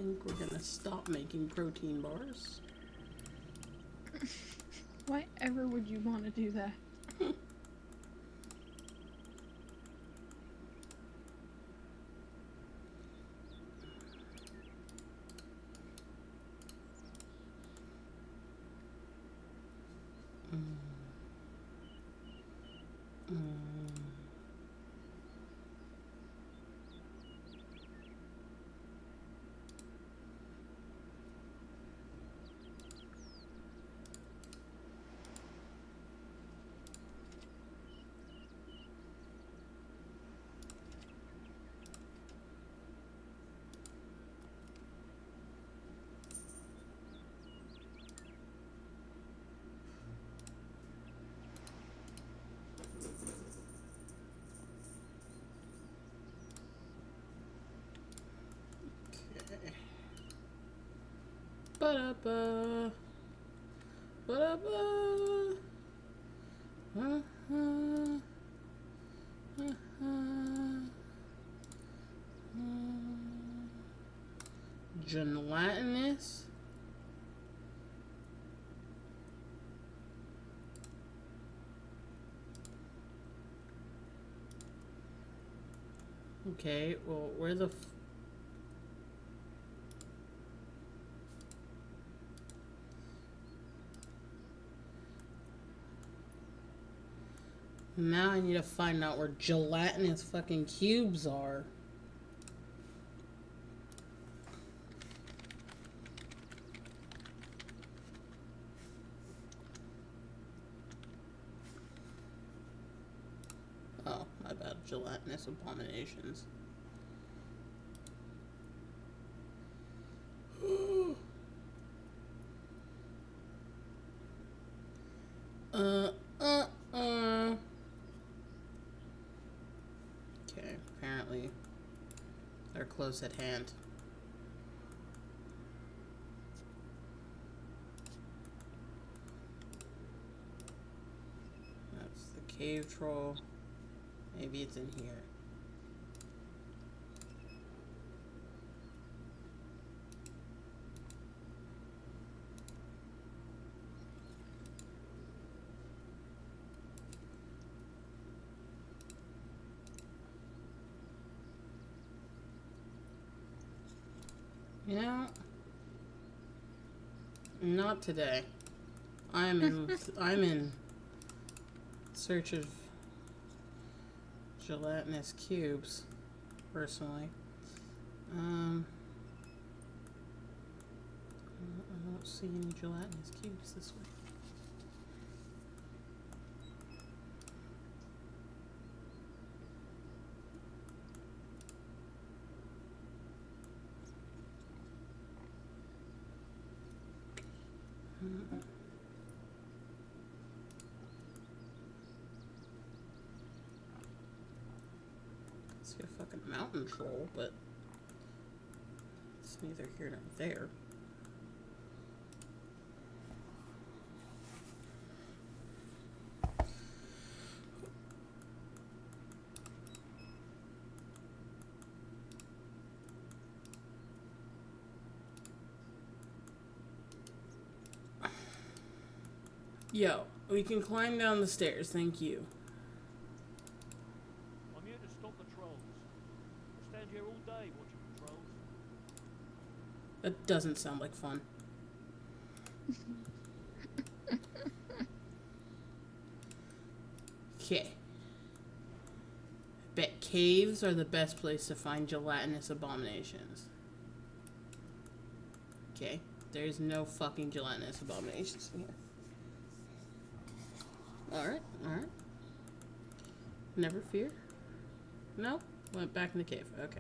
think we're gonna stop making protein bars. Why ever would you want to do that? Ba-da-ba. Ba-da-ba. Gelatinous. Okay, well, where the now I need to find out where gelatinous fucking cubes are. Oh, my bad. Gelatinous abominations. Okay, apparently they're close at hand. That's the cave troll. Maybe it's in here. You know, not today. I'm in search of gelatinous cubes, personally. I don't see any gelatinous cubes this way. See a fucking mountain troll, but it's neither here nor there. Yo, we can climb down the stairs, thank you. I'm here to stop the trolls. I'll stand here all day watching the trolls. That doesn't sound like fun. Okay. Bet caves are the best place to find gelatinous abominations. Okay, there's no fucking gelatinous abominations in here. Alright, alright. Never fear. No? Went back in the cave. Okay.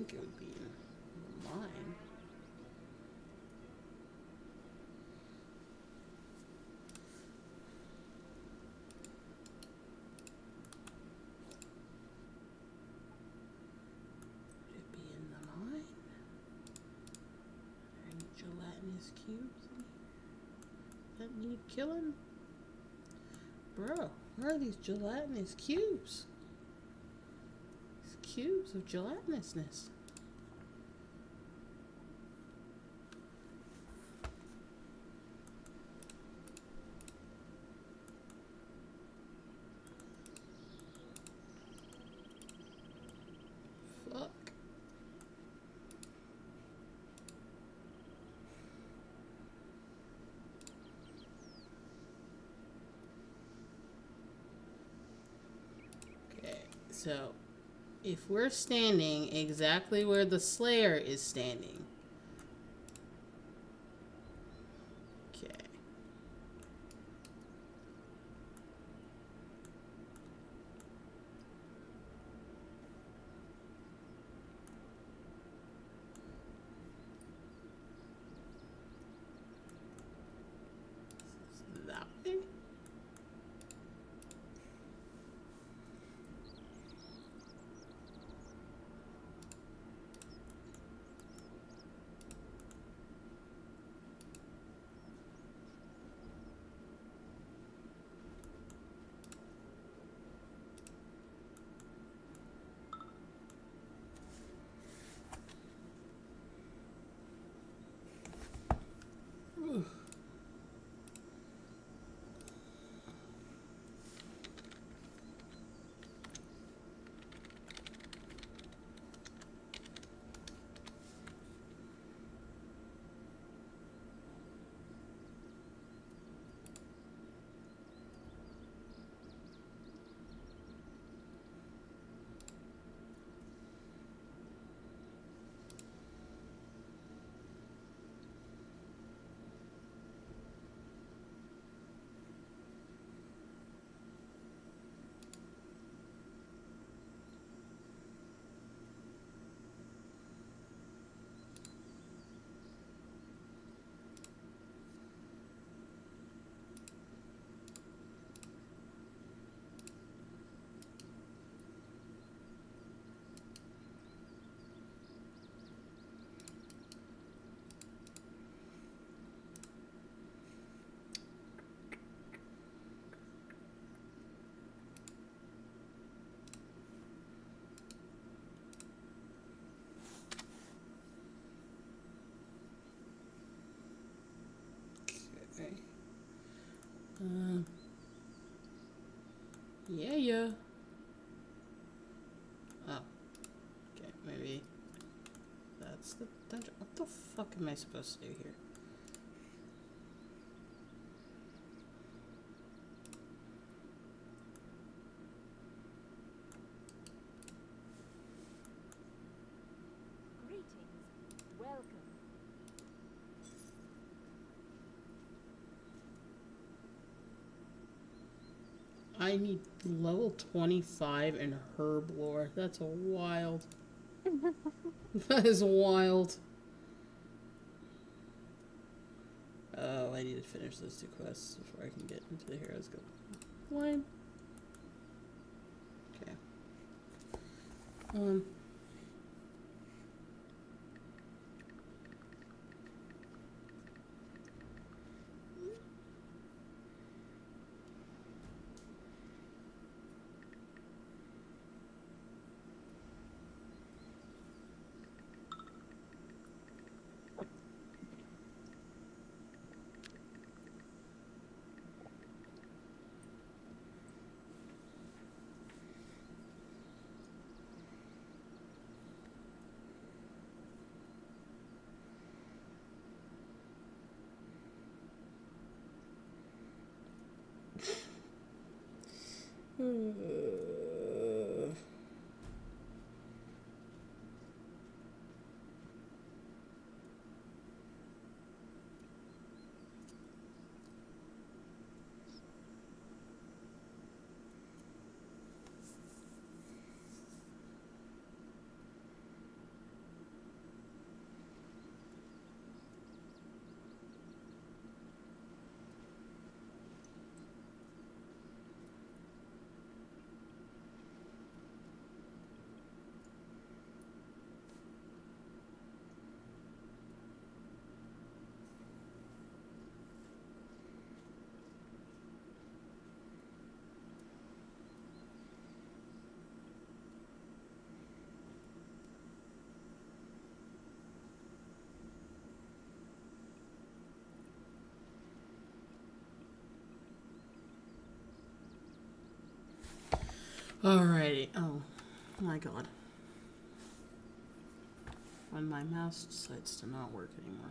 think it would be in the mine. Would it be in the mine? Are there any gelatinous cubes in here that need killing? Bro, where are these gelatinous cubes? These cubes of gelatinousness. Fuck. Okay, so if we're standing exactly where the Slayer is standing. Okay. That way? Okay. Yeah. Oh. Okay, maybe that's the dungeon. What the fuck am I supposed to do here? Greetings. Welcome. I need level 25 in herb lore. That's a wild. That is wild. Oh, I need to finish those 2 quests before I can get into the Heroes Guild. Lame. Okay. Alrighty. Oh my god. When my mouse decides to not work anymore.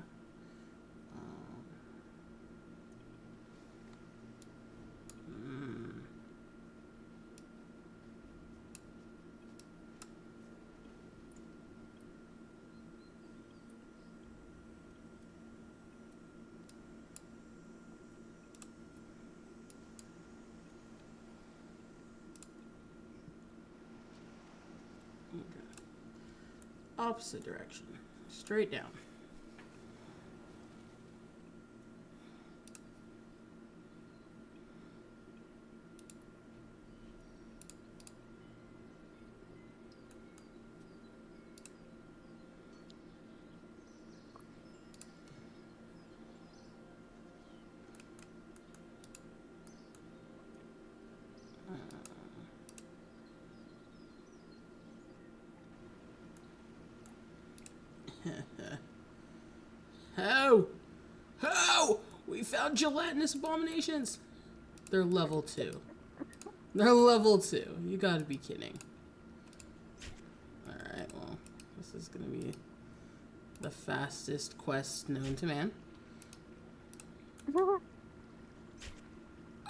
Opposite direction. Straight down. How? How? We found gelatinous abominations. They're level 2. They're level 2. You gotta be kidding. Alright, well, this is gonna be the fastest quest known to man.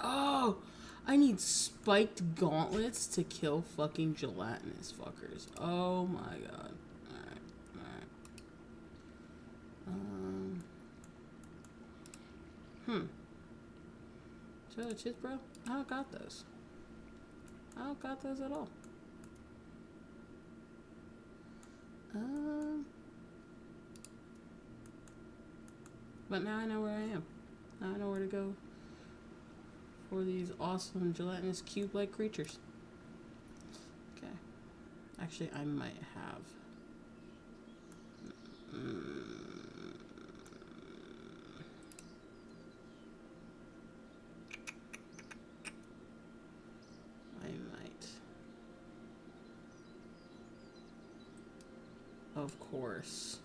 Oh! I need spiked gauntlets to kill fucking gelatinous fuckers. Oh my god. Alright, alright. Cheers, bro. I don't got those. I don't got those at all. But now I know where I am. Now I know where to go for these awesome gelatinous cube-like creatures. Okay. Actually, I might have. I might. Of course.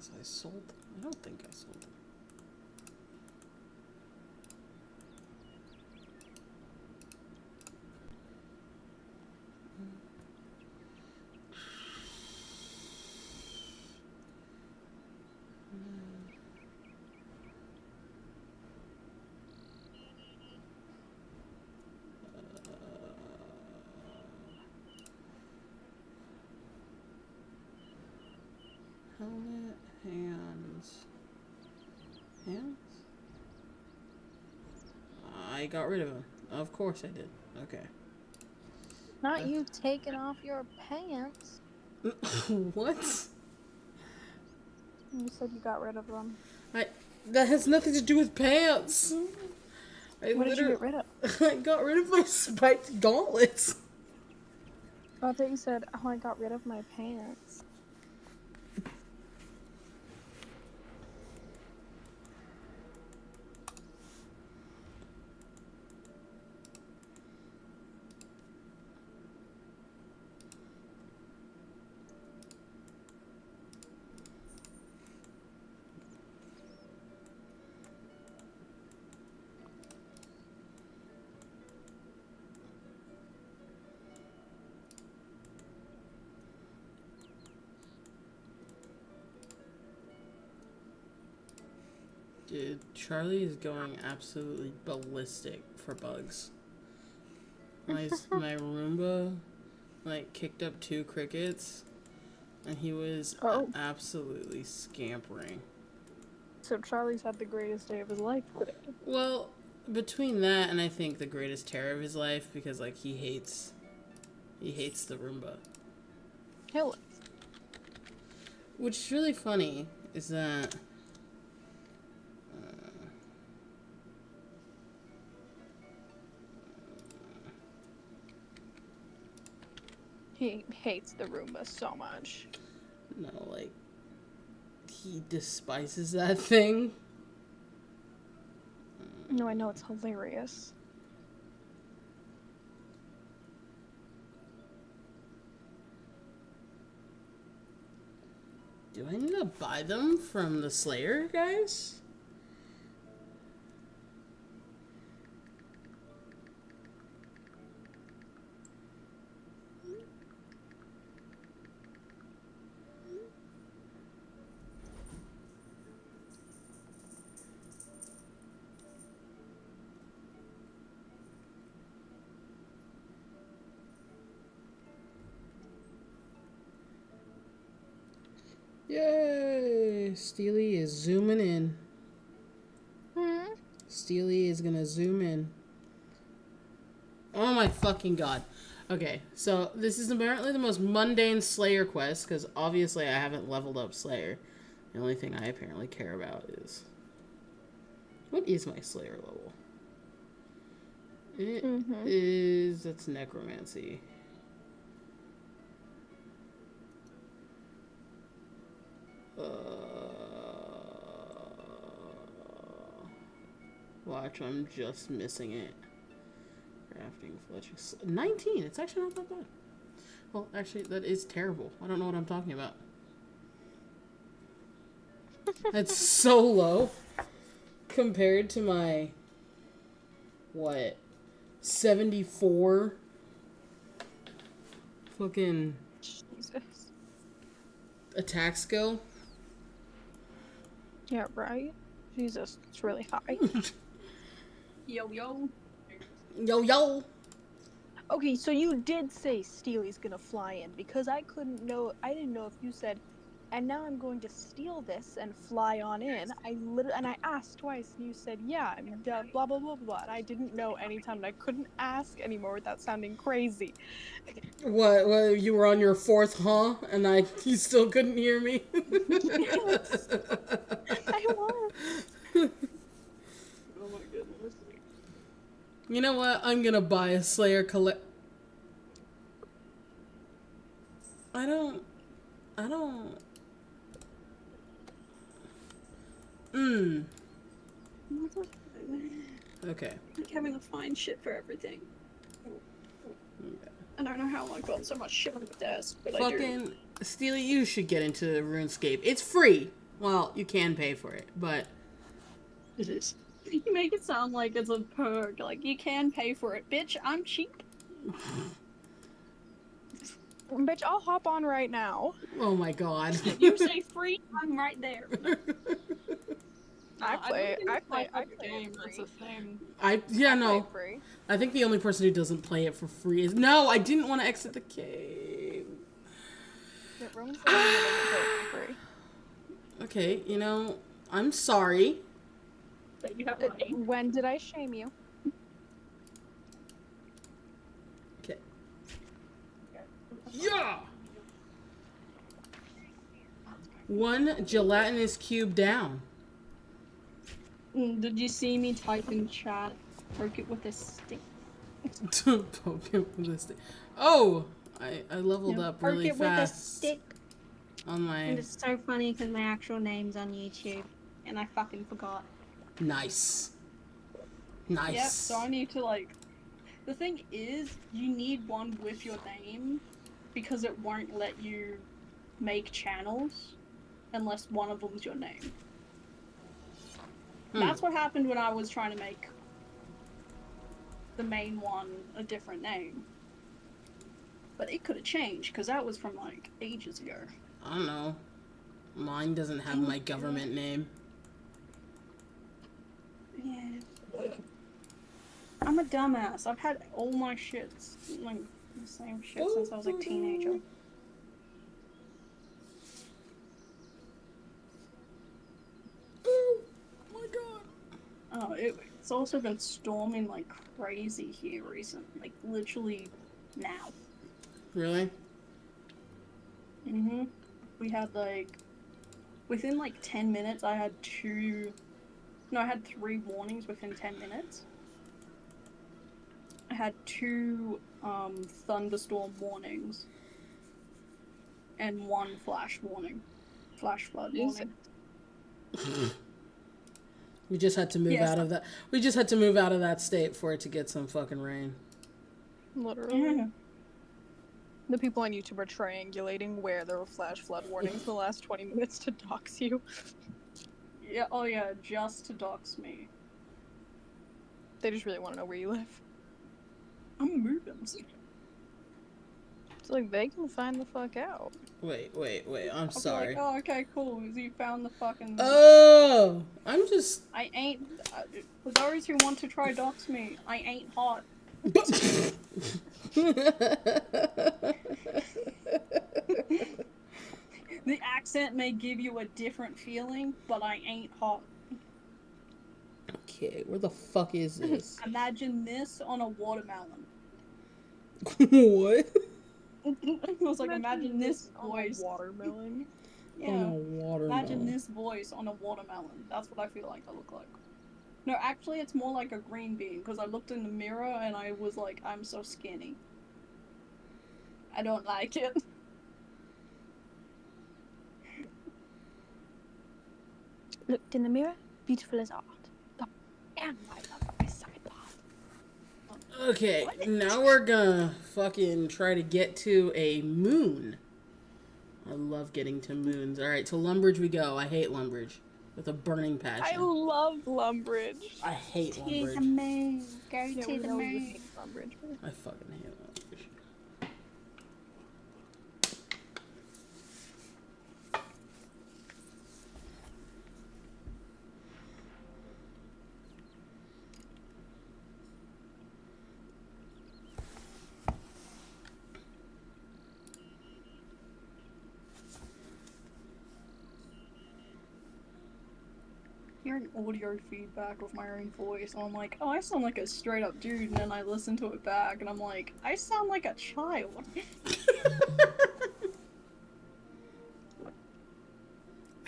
I sold them. I don't think I sold them. Helmet, hands. Hands? I got rid of them. Of course I did. Okay. Not you taking off your pants. What? You said you got rid of them. That has nothing to do with pants. What did you get rid of? I got rid of my spiked gauntlets. I thought you said, oh, I got rid of my pants. Dude, Charlie is going absolutely ballistic for bugs. My Roomba, kicked up 2 crickets, and he was absolutely scampering. So Charlie's had the greatest day of his life today. Well, between that and I think the greatest terror of his life, because, he hates the Roomba. Kill it. Which is really funny, is that... He hates the Roomba so much. No, he despises that thing. No, I know, it's hilarious. Do I need to buy them from the Slayer guys? Yay! Steely is zooming in. Steely is gonna zoom in. Oh my fucking god. Okay, so this is apparently the most mundane Slayer quest, because obviously I haven't leveled up Slayer. The only thing I apparently care about is... What is my Slayer level? It is... That's Necromancy. Watch, I'm just missing it. Crafting, fletching... 19! It's actually not that bad. Well, actually, that is terrible. I don't know what I'm talking about. That's so low. Compared to my... What? 74? Fucking... Jesus. Attack skill? Yeah, right? Jesus, it's really high. Yo, yo. Yo, yo! Okay, so you did say Steely's gonna fly in, because I didn't know if you said, and now I'm going to steal this and fly on in. And I asked twice, and you said, yeah, and blah, blah, blah, blah, and I didn't know anytime, and I couldn't ask anymore without sounding crazy. What, you were on your fourth huh? And you still couldn't hear me? Yes. I was. Oh my goodness. You know what? I'm gonna buy a Slayer I don't... Okay. Like having to find shit for everything. I don't know how I got so much shit on the desk, but I do. Fucking Steely, you should get into RuneScape. It's free. Well, you can pay for it, but... It is. You make it sound like it's a perk. Like, you can pay for it. Bitch, I'm cheap. Bitch, I'll hop on right now. Oh my god. You say free, I'm right there. I play the game. That's a thing. No. Free. I think the only person who doesn't play it for free is... No, I didn't want to exit the cave. Yeah, Roman said he doesn't play it for free. Okay, you know, I'm sorry. But you have money. When did I shame you? Okay. Yeah! One gelatinous cube down. Did you see me type in chat? Poke it with a stick. Poke it with a stick. Oh! I leveled up really fast. fast. Poke it with a stick. On my... And it's so funny because my actual name's on YouTube. And I fucking forgot. Nice. Nice. Yep, so I need to like... The thing is, you need one with your name because it won't let you make channels unless one of them's your name. That's what happened when I was trying to make the main one a different name. But it could have changed because that was from like ages ago. I don't know. Mine doesn't have my government name. Yeah. I'm a dumbass. I've had all my shits, like, the same shit since I was a teenager. Oh my god. Oh, it's also been storming like crazy here recently. Like, literally now. Really? Mm-hmm. We had like... Within like 10 minutes, I had 3 warnings within 10 minutes. I had 2 thunderstorm warnings. And 1 flash warning. Flash flood warning. We just had to move Yes. out of that. We just had to move out of that state for it to get some fucking rain. Literally. Yeah. The people on YouTube are triangulating where there were flash flood warnings in the last 20 minutes to dox you. Yeah. Oh yeah, just to dox me. They just really want to know where you live. I'm moving. It's like they can find the fuck out. Wait. I'm I'll sorry. be like, oh, okay, cool. You found the fucking. Oh, I'm just. I ain't. For those who want to try dox me, I ain't hot. The accent may give you a different feeling, but I ain't hot. Okay, where the fuck is this? Imagine this on a watermelon. What? It was like, imagine this on a voice. watermelon. Yeah. On a watermelon. Imagine this voice on a watermelon. That's what I feel like I look like. No, actually, it's more like a green bean, because I looked in the mirror and I was like, I'm so skinny. I don't like it. Looked in the mirror, beautiful as art. God damn, I love my side part. Okay, now we're gonna fucking try to get to a moon. I love getting to moons. Alright, to Lumbridge we go. I hate Lumbridge. With a burning passion. I love Lumbridge. I hate To Lumbridge. the moon. Go Yeah, to we the know you moon. hate Lumbridge. I fucking hate Lumbridge. Hearing audio feedback of my own voice, and I'm like, oh, I sound like a straight up dude, and then I listen to it back, and I'm like, I sound like a child.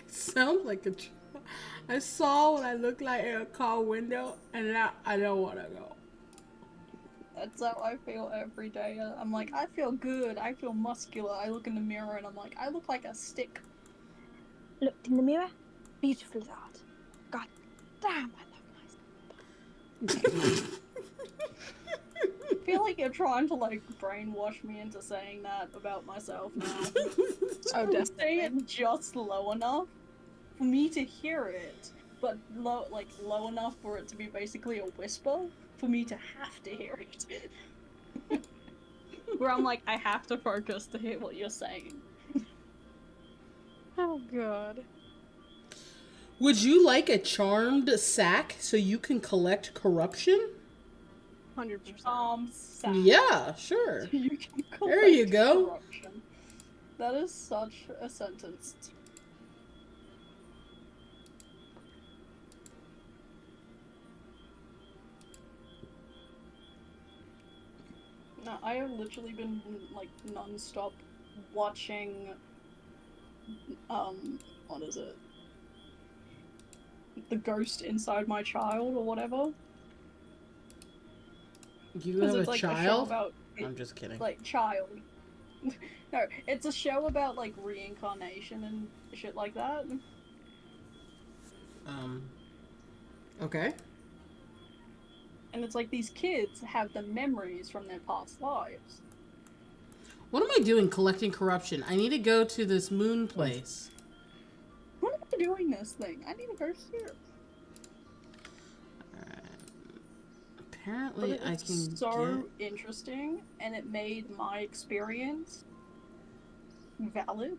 Sounds like a. I saw what I look like in a car window, and now I don't want to go. That's how I feel every day. I'm like, I feel good, I feel muscular. I look in the mirror, and I'm like, I look like a stick. Looked in the mirror, beautiful as art. God damn, I love myself. I feel like you're trying to like brainwash me into saying that about myself now. Oh, I'm definitely. saying it just low enough for me to hear it, but low enough for it to be basically a whisper for me to have to hear it. Where I'm like, I have to focus to hear what you're saying. Oh god. Would you like a charmed sack so you can collect corruption? 100%. Sad. Yeah, sure. You can There you collect go. corruption. That is such a sentence. No, I have literally been like non-stop watching what is it? The Ghost Inside My Child or whatever. You have it's a like a show child? about I'm just kidding. like child. No, it's a show about like reincarnation and shit like that. Okay. And it's like these kids have the memories from their past lives. What am I doing collecting corruption? I need to go to this moon place. When am I doing this thing? I need to go see it. Apparently, But I it's can so interesting, and it made my experience valid.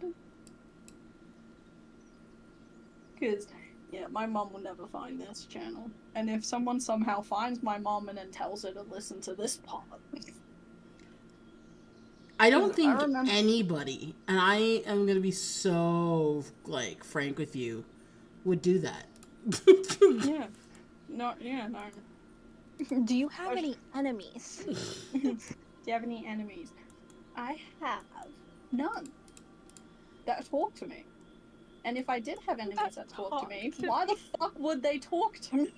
Because, yeah, my mom will never find this channel. And if someone somehow finds my mom and then tells her to listen to this part... I don't I think remember- anybody, and I am going to be so, like, frank with you, would do that. Yeah. No, yeah, no. Do you have any enemies? Do you have any enemies? I have none that talk to me. And if I did have enemies that talk to me, why the fuck would they talk to me?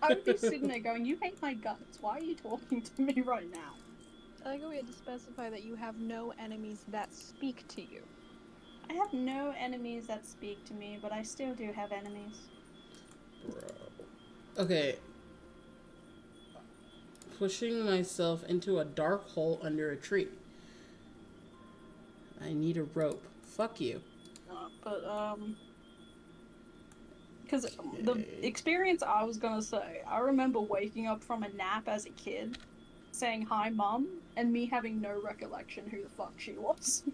I would be sitting there going, you hate my guts. Why are you talking to me right now? I think we had to specify that you have no enemies that speak to you. I have no enemies that speak to me, but I still do have enemies. Bro. Okay. Pushing myself into a dark hole under a tree. I need a rope. Fuck you. Because the experience I was gonna say, I remember waking up from a nap as a kid, saying hi mum, and me having no recollection who the fuck she was.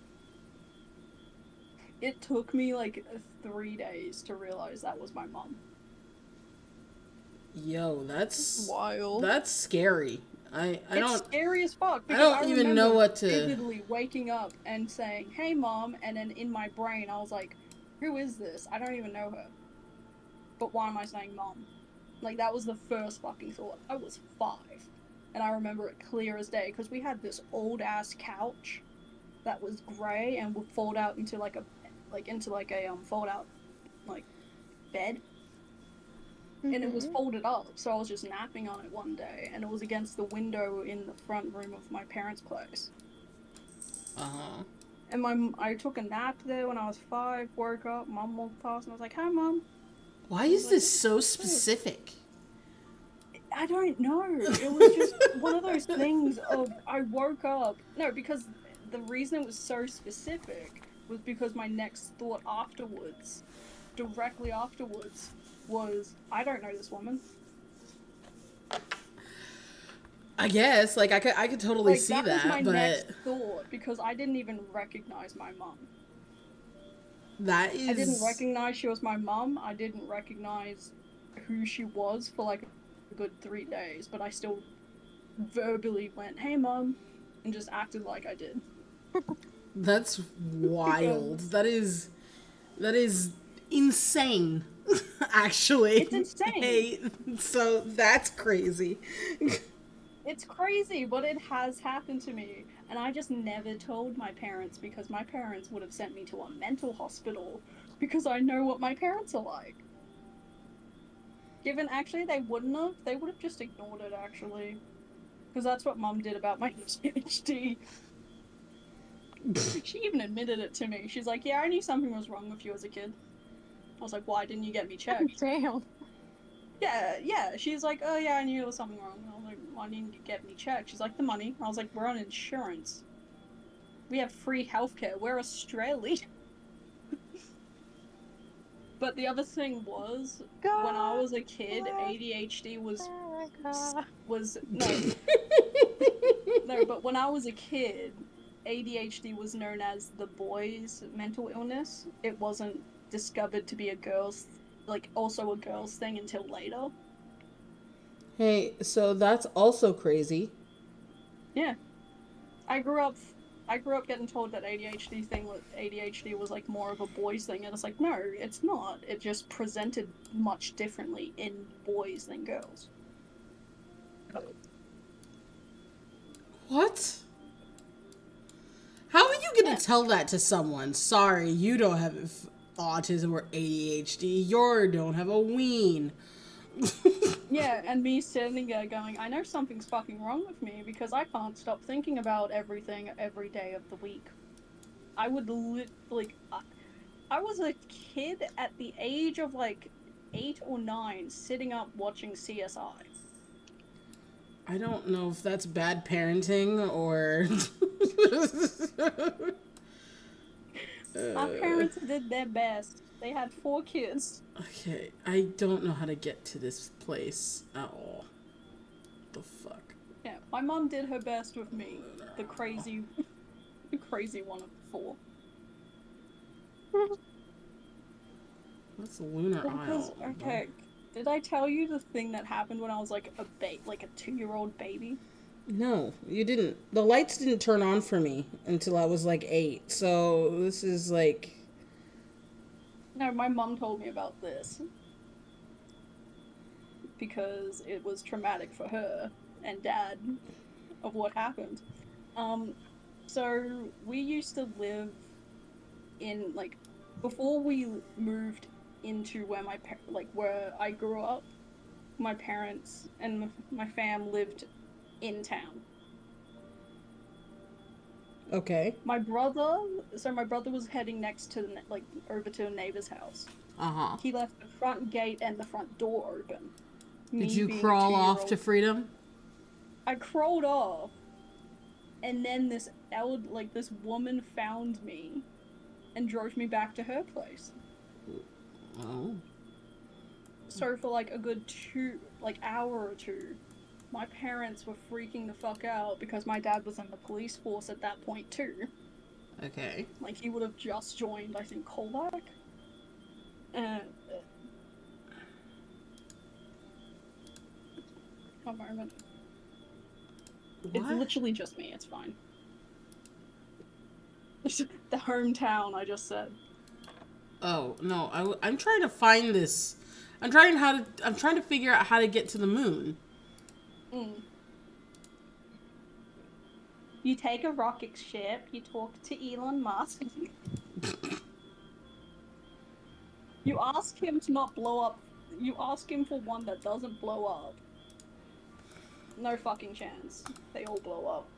It took me like 3 days to realize that was my mum. Yo, that's Wild. That's scary. I It's don't scary as fuck. I Because don't even know remember what to. vividly waking up and saying, "Hey, mom," and then in my brain I was like, "Who is this? I don't even know her." But why am I saying mom? Like that was the first fucking thought. I was 5, and I remember it clear as day because we had this old ass couch that was grey and would fold out into like a fold out like bed. And it was folded up, so I was just napping on it one day, and it was against the window in the front room of my parents' place. And I took a nap there when I was 5, woke up, mum walked past, and I was like, "Hi, mum." Why is this so specific? I don't know. It was just one of those things of I woke up. No, because the reason it was so specific was because my next thought afterwards, directly afterwards, was, I don't know this woman. I guess, like, I could totally Like, see that was my but next thought, because I didn't even recognize my mum. that is. I didn't recognize she was my mum. I didn't recognize who she was for like a good 3 days, but I still verbally went, "Hey, mum," and just acted like I did. That's wild. That is insane. Actually, It's insane. Hey, so that's crazy. It's crazy, but it has happened to me, and I just never told my parents because my parents would have sent me to a mental hospital because I know what my parents are like. Given actually they wouldn't have, they would have just ignored it actually, because that's what mum did about my PhD. She even admitted it to me. She's like, "Yeah, I knew something was wrong with you as a kid." I was like, "Why didn't you get me checked?" Damn. Yeah. She's like, "Oh yeah, I knew there was something wrong." I was like, "Why didn't you get me checked?" She's like, "The money." I was like, "We're on insurance. We have free healthcare. We're Australian." But the other thing was, when I was a kid, ADHD was no. But when I was a kid, ADHD was known as the boys' mental illness. It wasn't discovered to be a girl's thing until later. Hey, so that's also crazy. Yeah, I grew up getting told that ADHD was like more of a boys thing, and it's like, no, it's not. It just presented much differently in boys than girls. What? How are you gonna tell that to someone? Sorry, you don't have autism or ADHD. You don't have a ween. Yeah, and me standing there going, I know something's fucking wrong with me because I can't stop thinking about everything every day of the week. I would I was a kid at the age of like 8 or 9 sitting up watching CSI. I don't know if that's bad parenting or. My parents did their best. They had 4 kids. Okay, I don't know how to get to this place at all. The fuck? Yeah, my mom did her best with me, the crazy one of the 4. What's the Lunar Because, Isle? okay, did I tell you the thing that happened when I was like a 2-year-old baby? No, you didn't. The lights didn't turn on for me until I was like 8. So this is like. No, my mom told me about this because it was traumatic for her and dad of what happened. So we used to live in like, before we moved into where where I grew up, my parents and my fam lived in town. Okay. My brother was heading next to like over to a neighbor's house. Uh-huh. He left the front gate and the front door open. Did Me you being a crawl off 2-year-old. to freedom? I crawled off, and then this woman found me and drove me back to her place. Oh. So for like a good hour or two, my parents were freaking the fuck out because my dad was in the police force at that point too. Okay. Like he would have just joined, I think, Callback. One moment. What? It's literally just me. It's fine. The hometown I just said. Oh no! I'm trying to find this. I'm trying to figure out how to get to the moon. You take a rocket ship. You talk to Elon Musk. You ask him to not blow up. You ask him for one that doesn't blow up. No fucking chance. They all blow up.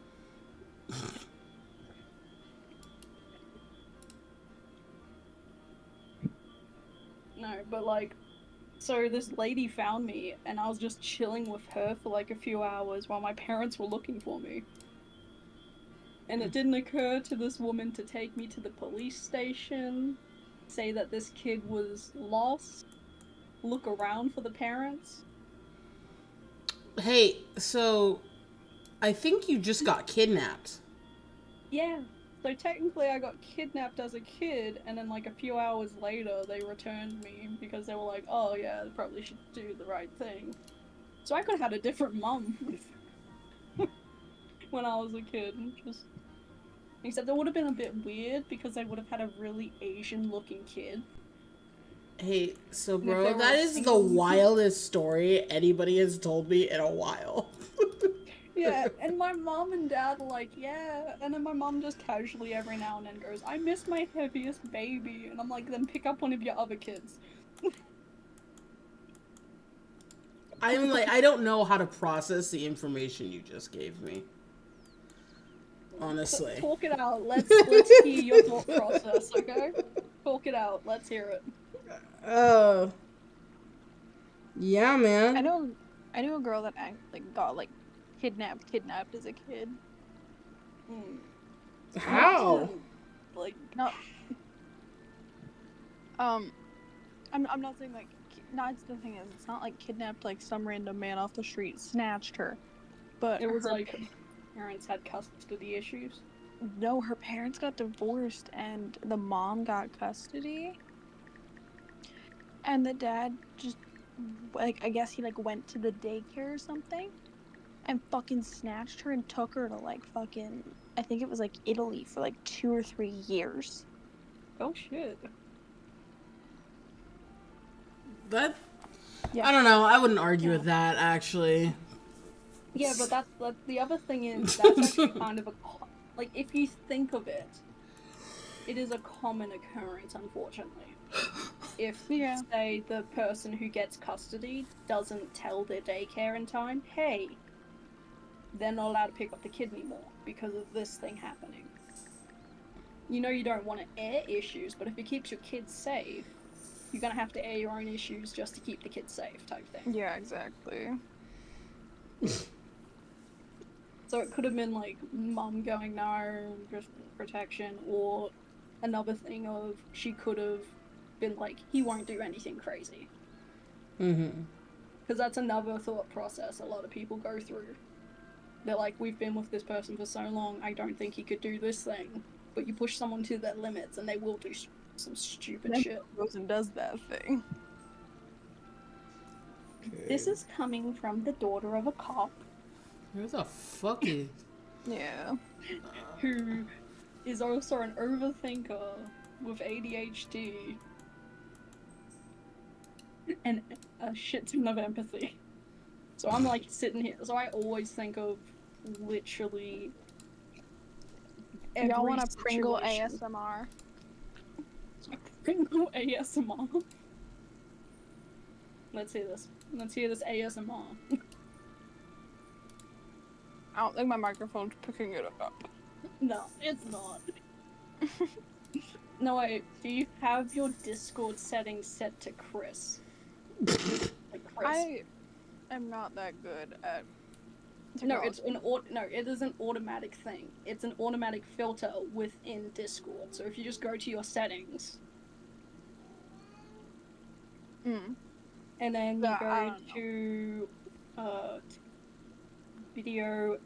No, but like, so this lady found me, and I was just chilling with her for like a few hours while my parents were looking for me. And it didn't occur to this woman to take me to the police station, say that this kid was lost, look around for the parents. Hey, so I think you just got kidnapped. Yeah, so technically I got kidnapped as a kid, and then like a few hours later they returned me because they were like, oh yeah, they probably should do the right thing. So I could have had a different mum when I was a kid. Except it would have been a bit weird because they would have had a really Asian looking kid. Hey, so if bro, they were that a is the single- wildest story anybody has told me in a while. Yeah, and my mom and dad were like, yeah, and then my mom just casually every now and then goes, I miss my heaviest baby, and I'm like, then pick up one of your other kids. I'm like, I don't know how to process the information you just gave me. Honestly. Talk it out. Let's hear your thought process, okay? Talk it out. Let's hear it. Oh. Yeah, man. I knew a girl that got kidnapped as a kid. How? Like, No. I'm not saying like. Not the thing is, it's not like kidnapped like some random man off the street snatched her, but it was her like parents had custody issues. No, her parents got divorced and the mom got custody. And the dad just, like, I guess he, like, went to the daycare or something and fucking snatched her and took her to, like, fucking, I think it was, like, Italy for, like, 2 or 3 years. Oh, shit. That, Yeah. I don't know. I wouldn't argue with that, actually. Yeah, but that's the other thing is, that's actually kind of like, if you think of it, it is a common occurrence, unfortunately. If, say, the person who gets custody doesn't tell their daycare in time, hey, they're not allowed to pick up the kid anymore because of this thing happening. You know you don't want to air issues, but if it keeps your kids safe, you're gonna have to air your own issues just to keep the kids safe, type thing. Yeah, exactly. So it could have been like mum going no, just protection, or another thing of she could have been like, he won't do anything crazy. Mm-hmm. Because that's another thought process a lot of people go through. They're like, we've been with this person for so long, I don't think he could do this thing. But you push someone to their limits and they will do some stupid Then shit. Goes and does that thing. This is coming from the daughter of a cop. Who the fuck is... Yeah. Who is also an overthinker with ADHD and a shit ton of empathy. So I'm like sitting here, so I always think of literally every Y'all want a Pringle situation. ASMR? Pringle ASMR. Let's hear this. Let's hear this ASMR. I don't think my microphone's picking it up. No, it's not. No, wait. Do you have your Discord settings set to Chris? Like Chris. I am not that good at No, technology. no, it is an automatic thing. It's an automatic filter within Discord. So if you just go to your settings Mm. and then you Yeah, I go don't know. to video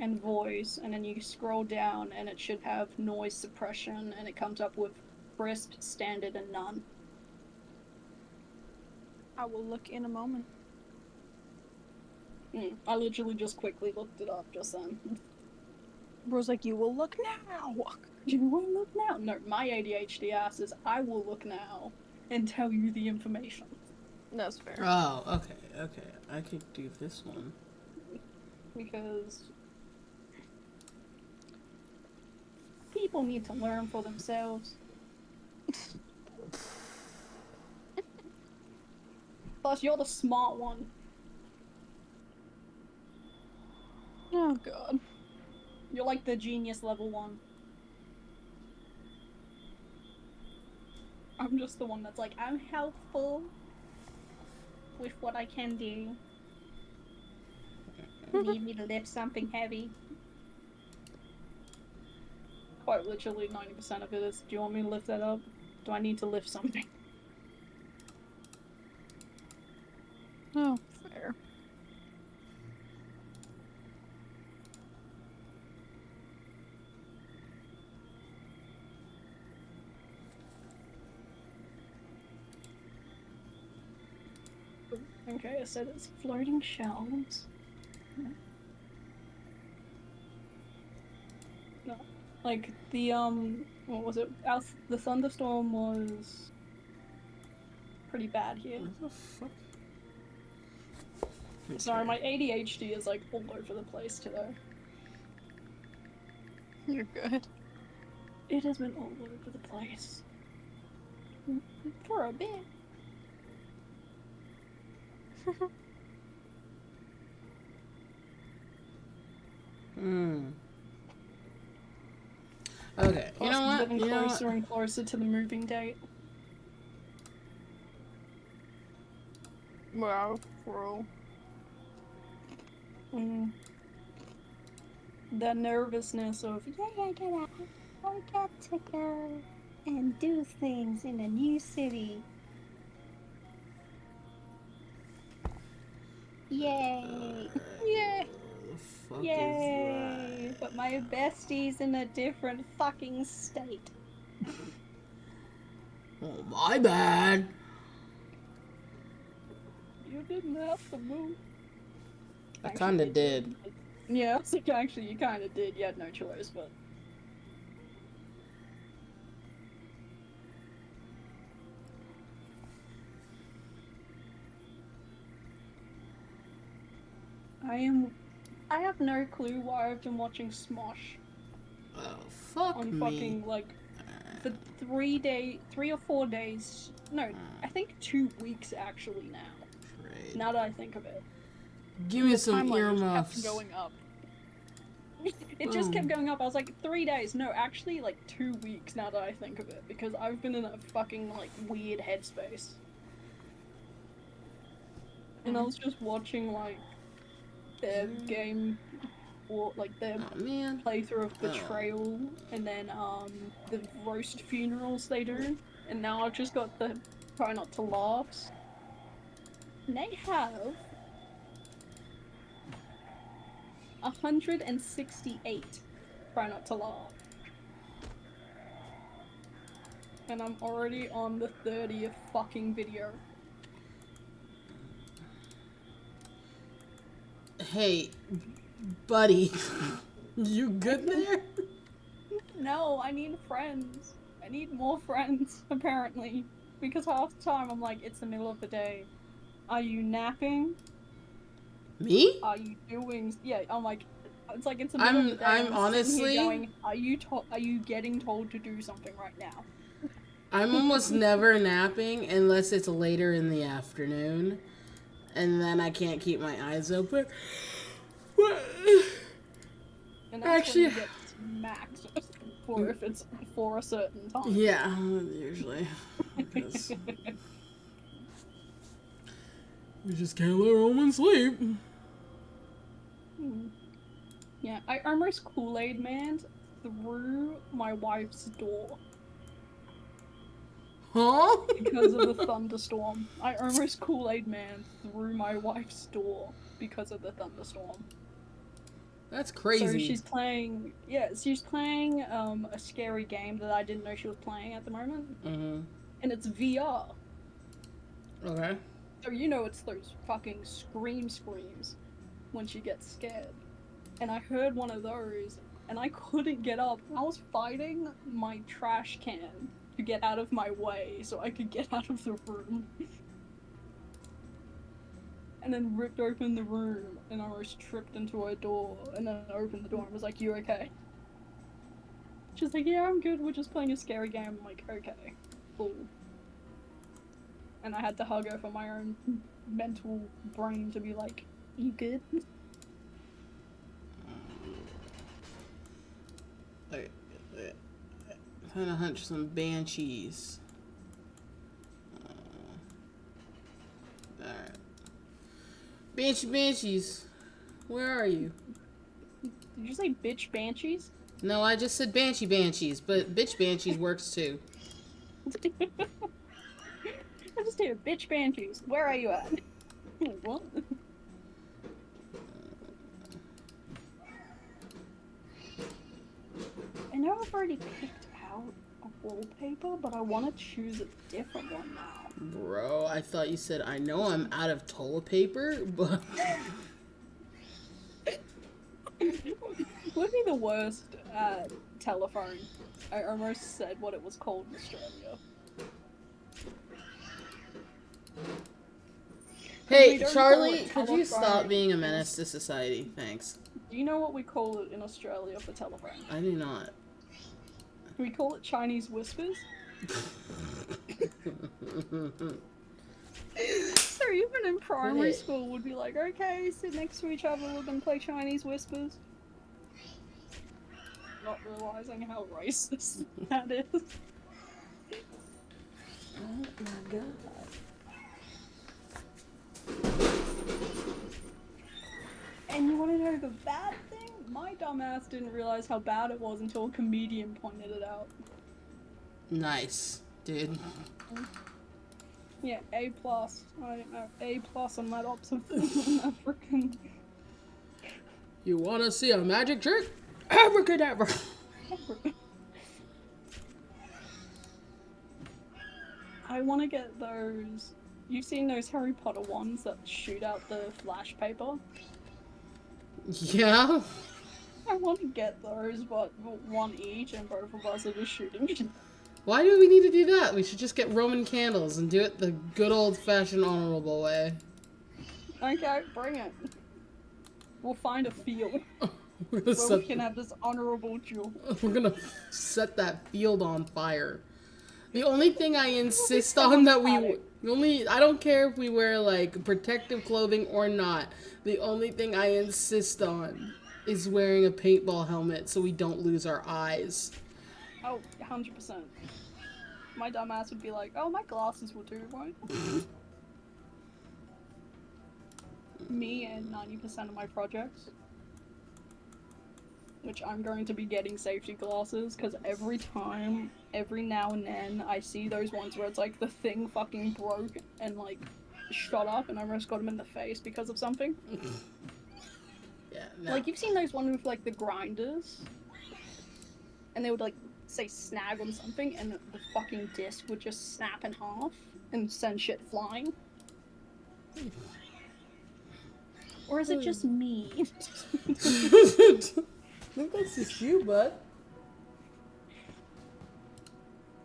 and voice, and then you scroll down and it should have noise suppression, and it comes up with crisp, standard, and none. I will look in a moment. I literally just quickly looked it up just then. Bro's like, you will look now. You will look now. No, my ADHD ass is I will look now and tell you the information. That's fair. Oh, okay. I could do this one. Because people need to learn for themselves. Plus, you're the smart one. Oh god. You're like the genius level one. I'm just the one that's like, I'm helpful with what I can do. You need me to lift something heavy? Quite literally 90% of it is, do you want me to lift that up? Do I need to lift something? Oh, fair. Okay, I said it's floating shells. No. Like, the, what was it? The thunderstorm was pretty bad here. What the fuck? Sorry, my ADHD is, like, all over the place today. You're good. It has been all over the place. For a bit. Okay, you know what? Getting closer and closer to the moving date. Wow, bro. The nervousness of, I got to go and do things in a new city. Yay! Yay! The fuck Yay! is But my bestie's in a different fucking state. that? Oh, my bad. You didn't have to move. I kinda did. Yeah, it's like, actually, you kinda did. You had no choice, but. I have no clue why I've been watching Smosh Oh, fuck on me. fucking, like, for 3 or 4 days. No, I think 2 weeks actually now. Great. Now that I think of it. Give me some Timeline just earmuffs. kept going up. It just kept going up. I was like, 3 days. No, actually, like, 2 weeks now that I think of it. Because I've been in a fucking, like, weird headspace. And I was just watching, like, their game, or, like, their Oh, man. playthrough of Betrayal, and then, the roast funerals they do. And now I've just got the Try Not to Laughs. And they have 168 Try Not to Laugh. And I'm already on the 30th fucking video. Hey, buddy. You good there? No, I need friends. I need more friends, apparently. Because half the time I'm like, it's the middle of the day. Are you napping? Me? Are you doing... Yeah, I'm like... It's like it's the middle of the day. I'm sitting honestly... here going, are you getting told to do something right now? I'm almost never napping unless it's later in the afternoon. And then I can't keep my eyes open. And that's Actually- when you get smacked for if it's for a certain time. Yeah, usually. Because we just can't let Roman sleep. Yeah, I almost Kool-Aid manned through my wife's door Huh? because of the thunderstorm. I almost Kool-Aid manned through my wife's door because of the thunderstorm. That's crazy. So she's playing a scary game that I didn't know she was playing at the moment. Mm-hmm. And it's VR. Okay. So you know it's those fucking screams when she gets scared. And I heard one of those, and I couldn't get up. I was fighting my trash can to get out of my way so I could get out of the room. And then ripped open the room, and I almost tripped into her door, and then I opened the door and was like, "You okay?" She's like, "Yeah, I'm good, we're just playing a scary game." I'm like, "Okay, cool." And I had to hug her for my own mental brain to be like, "You good?" Trying to hunt some banshees. Alright. Banshees. Where are you? Did you say bitch banshees? No, I just said banshees, but bitch banshees works too. I just hear bitch banshees. Where are you at? What? I know I've already picked out a wallpaper, but I want to choose a different one now. Bro, I thought you said, I know I'm out of toilet paper, but... Would be the worst telephone. I almost said what it was called in Australia. We Hey, don't call Charlie, it could you telephone. stop being a menace to society? Thanks. Do you know what we call it in Australia for telephone? I do not. We call it Chinese whispers. So even in primary Wait. school would be like, okay, sit next to each other, we're gonna play Chinese whispers. Not realizing how racist that is. Oh my god. And you wanna know the bad thing? My dumbass didn't realize how bad it was until a comedian pointed it out. Nice, dude. Yeah, A+. I A+ on that observation. That freaking... You wanna see a magic trick? Abracadabra! I want to get those. You've seen those Harry Potter ones that shoot out the flash paper? Yeah? I want to get those, but one each, and both of us are just shooting. Why do we need to do that? We should just get Roman candles and do it the good old-fashioned honorable way. Okay, bring it. We'll find a field We're gonna where we can have this honorable duel. We're gonna set that field on fire. The only thing I insist on that I don't care if we wear like protective clothing or not. The only thing I insist on is wearing a paintball helmet so we don't lose our eyes. Oh, 100%. My dumbass would be like, oh, my glasses will do, right? Me and 90% of my projects. Which I'm going to be getting safety glasses, because every now and then, I see those ones where it's like the thing fucking broke and like shot up and I almost got him in the face because of something. Yeah, no. Like, you've seen those ones with like the grinders? And they would like, say snag on something and the fucking disc would just snap in half and send shit flying? Or is it just me? I think that's just you, bud.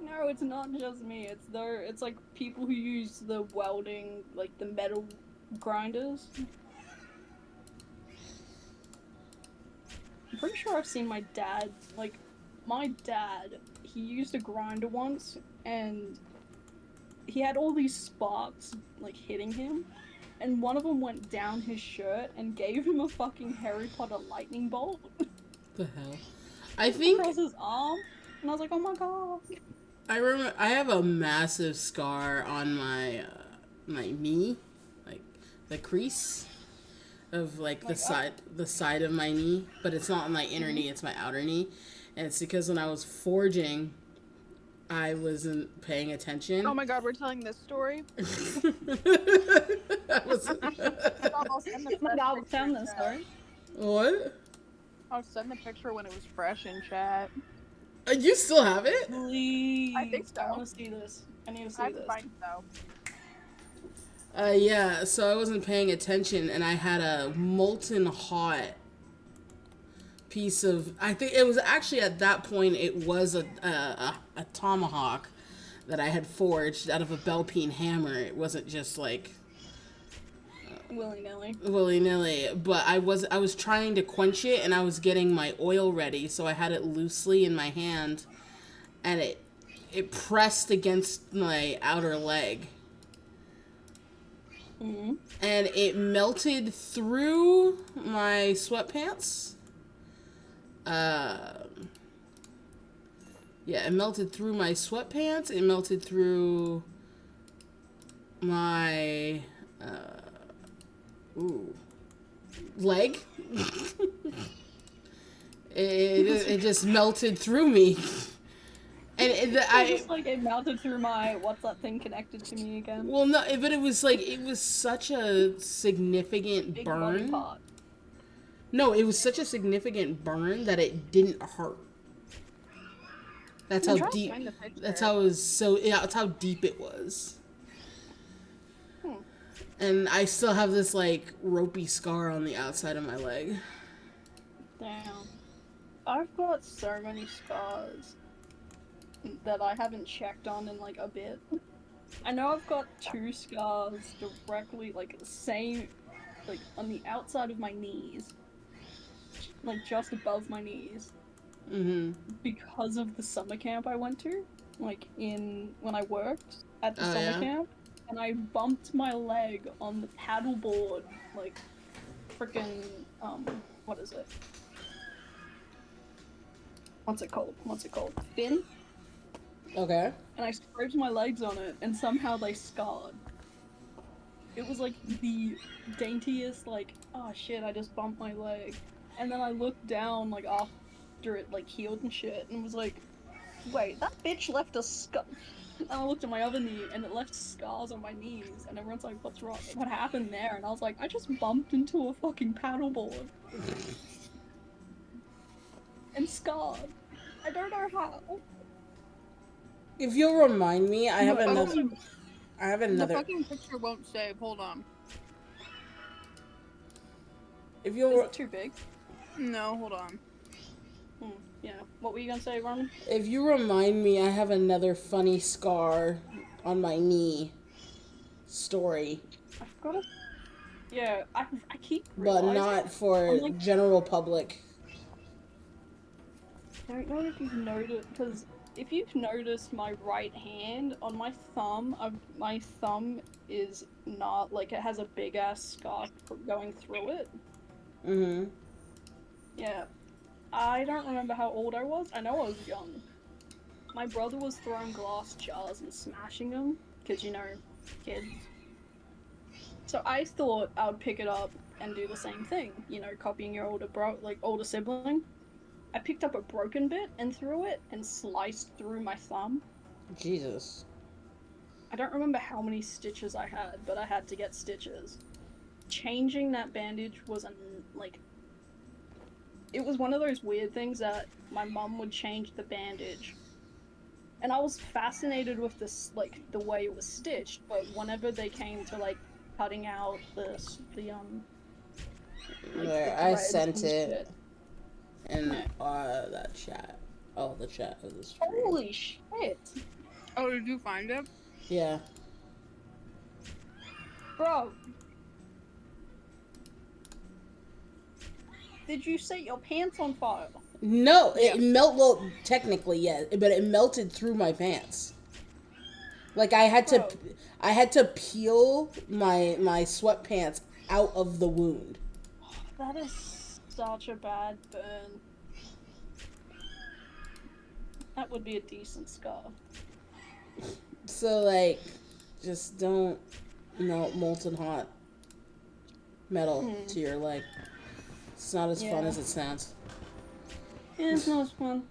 No, it's not just me. It's like people who use the welding, like the metal grinders. I'm pretty sure I've seen my dad, he used a grinder once and he had all these sparks like hitting him and one of them went down his shirt and gave him a fucking Harry Potter lightning bolt. The hell? I think across his arm, and I was like, oh my god. I remember I have a massive scar on my my knee, like the crease of like the side of my knee, but it's not my inner knee, it's my outer knee. And it's because when I was forging, I wasn't paying attention. Oh my god, we're telling this story. I was I'll send the My fresh god, picture found in this chat. story. What? I'll send the picture when it was fresh in chat. You still have it? Please. I think so. I want to see this. I need to see I have to this. find it though. Yeah, so I wasn't paying attention and I had a molten hot piece of, I think it was actually at that point, it was a tomahawk that I had forged out of a bell-peen hammer. It wasn't just like willy-nilly, but I was trying to quench it and I was getting my oil ready, so I had it loosely in my hand and it pressed against my outer leg. Mm-hmm. And it melted through my sweatpants. Yeah, it melted through my sweatpants. It melted through my leg. it just melted through me. And it melted through my, what's that thing connected to me again? Well, no, but it was like, it was such a significant Big burn. body part. No, it was such a significant burn that it didn't hurt. That's how deep. That's how it was. So yeah, that's how deep it was. And I still have this like ropey scar on the outside of my leg. Damn. I've got so many scars that I haven't checked on in like a bit. I know I've got 2 scars directly, like same, like on the outside of my knees, like just above my knees, because of the summer camp I went to, like when I worked at the summer camp, and I bumped my leg on the paddleboard, like freaking what is it? What's it called? Fin? Okay. And I scraped my legs on it, and somehow they scarred. It was like the daintiest, like, oh shit, I just bumped my leg. And then I looked down, like, after it, like, healed and shit, and was like, wait, that bitch left a scar. And I looked at my other knee, and it left scars on my knees, and everyone's like, what's wrong? What happened there? And I was like, I just bumped into a fucking paddleboard. And scarred. I don't know how. If you'll remind me, I have another. The fucking picture won't save. Hold on. If you'll. Is it too big? No, hold on. Yeah. What were you gonna say, Ron? If you remind me, I have another funny scar on my knee. Story. I've got a. Yeah, I keep. But not for general public. I don't know if you've noticed, because if you've noticed my right hand on my thumb, my thumb is not, like, it has a big ass scar going through it. Yeah. I don't remember how old I was. I know I was young. My brother was throwing glass jars and smashing them, because, you know, kids. So I thought I would pick it up and do the same thing, you know, copying your older sibling. I picked up a broken bit and threw it and sliced through my thumb. Jesus. I don't remember how many stitches I had, but I had to get stitches. Changing that bandage was it was one of those weird things that my mum would change the bandage. And I was fascinated with this, like, the way it was stitched, but whenever they came to, like, cutting out I sent it. And that chat. Oh, the chat of the stream. Holy shit. Oh, did you find it? Yeah. Bro. Did you set your pants on fire? No, it well, technically, yeah, but it melted through my pants. Like, I had to peel my sweatpants out of the wound. That is such a bad burn. That would be a decent scar. So, like, just don't melt molten hot metal to your leg. It's not as fun Yeah. as it sounds. Yeah, it's not as fun.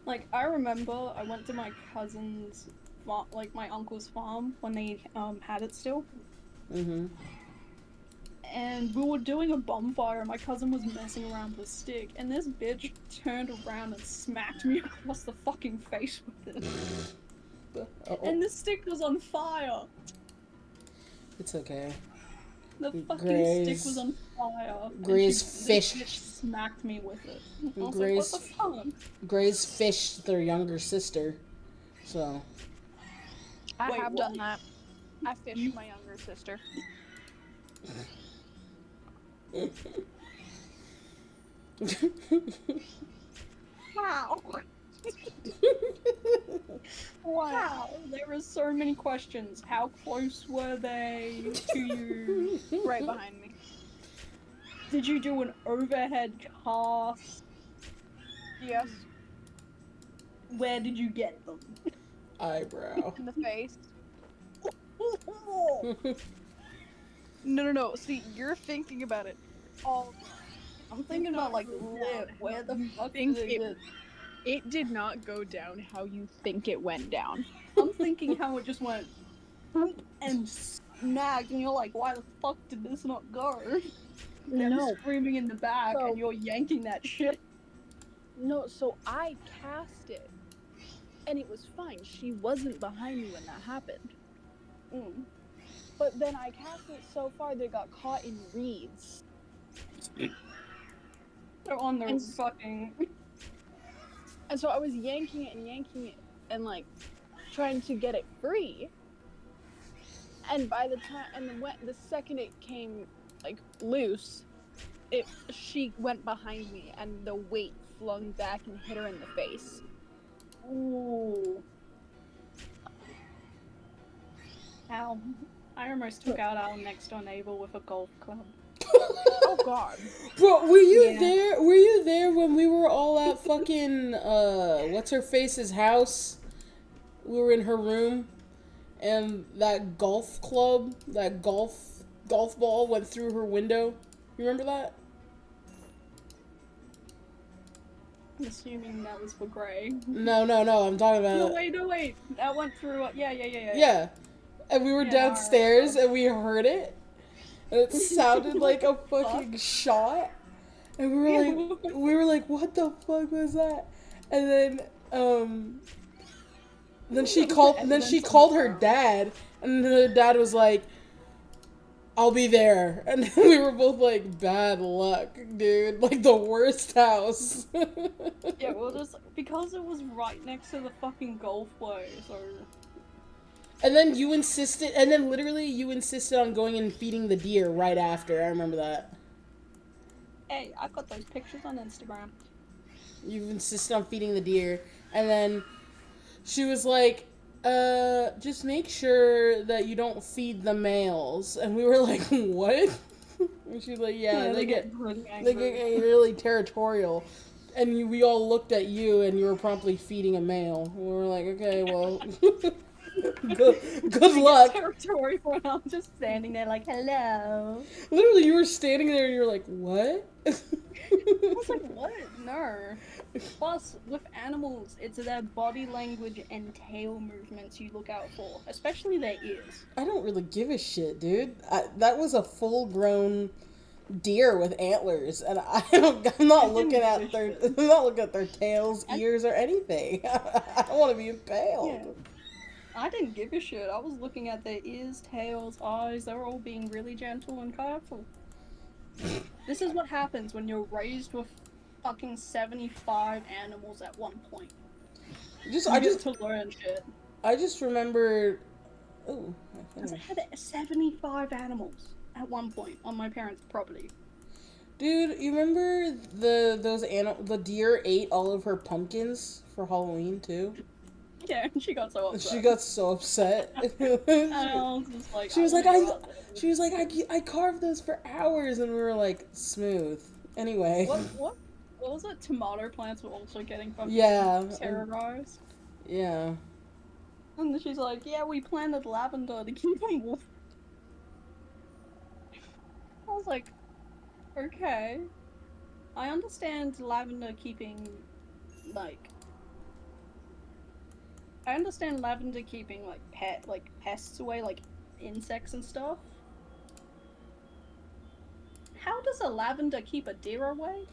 Like, I remember I went to my cousin's farm, like my uncle's farm when they had it still. Mm-hmm. And we were doing a bonfire and my cousin was messing around with a stick and this bitch turned around and smacked me across the fucking face with it. And the stick was on fire. It's okay. The fucking Gray's- stick was on fire. Gray's this fish. bitch smacked me with it. I was Gray's- like, what the fuck? Gray's fished their younger sister. So. I Wait, have what? done that. I fished my younger sister. Wow. Wow. There were so many questions. How close were they to you? Right behind me. Did you do an overhead cast? Yes. Where did you get them? Eyebrow. In the face. No. See, you're thinking about it all wrong. I'm thinking about like lip. Where the fuck did they get? It did not go down how you think it went down. I'm thinking how it just went boop and snagged, and you're like, why the fuck did this not go? Them No. screaming in the back, So- and you're yanking that shit. No, so I cast it. And it was fine. She wasn't behind me when that happened. Mm. But then I cast it so far that it got caught in reeds. They're on their And- fucking. And so I was yanking it and like trying to get it free. And by the time the second it came like loose, she went behind me and the weight flung back and hit her in the face. Ooh. Ow. I almost took out our next door neighbor with a golf club. Oh god. Bro, were you Yeah. there? Were you there when we were all at fucking what's her face's house? We were in her room, and that golf club, that golf ball went through her window. You remember that? I'm assuming that was for Gray. No. I'm talking about. No wait. That went through. Yeah. Yeah, and we were Yeah, downstairs alright. and we heard it, and it sounded like a fucking shot, and we were like, what the fuck was that? And then she called her dad, and her dad was like, I'll be there, and we were both like, bad luck, dude, like the worst house. Yeah, well, just because it was right next to the fucking golf way, so. And then you insisted, and then literally you insisted on going and feeding the deer right after. I remember that. Hey, I've got those pictures on Instagram. You insisted on feeding the deer, and then she was like, just make sure that you don't feed the males. And we were like, what? And she's like, yeah, they get really really territorial. And we all looked at you, and you were promptly feeding a male. We were like, okay, well, good luck. Territory for I'm just standing there like, hello. Literally, you were standing there, and you were like, what? I was like, what? No. Plus, with animals, it's their body language and tail movements you look out for, especially their ears. I don't really give a shit, dude. That was a full-grown deer with antlers, and I'm not looking at their tails, ears, or anything. I don't want to be impaled. Yeah. I didn't give a shit. I was looking at their ears, tails, eyes. They were all being really gentle and careful. This is what happens when you're raised with fucking 75 animals at one point. I get to learn shit. just remember. Oh, I had 75 animals at one point on my parents' property. dude, you remember the deer ate all of her pumpkins for Halloween too? Yeah, and she got so upset. She got so upset. And I was just like, She was like, "I I carved those for hours, and we were like, smooth. Anyway. What what was it? Tomato plants were also getting fucking Yeah. terrorized. Yeah. And then she's like, yeah, we planted lavender to keep them warm. I was like, okay. I understand lavender keeping, like, I understand lavender keeping, like, pests away, like, insects and stuff. How does a lavender keep a deer away?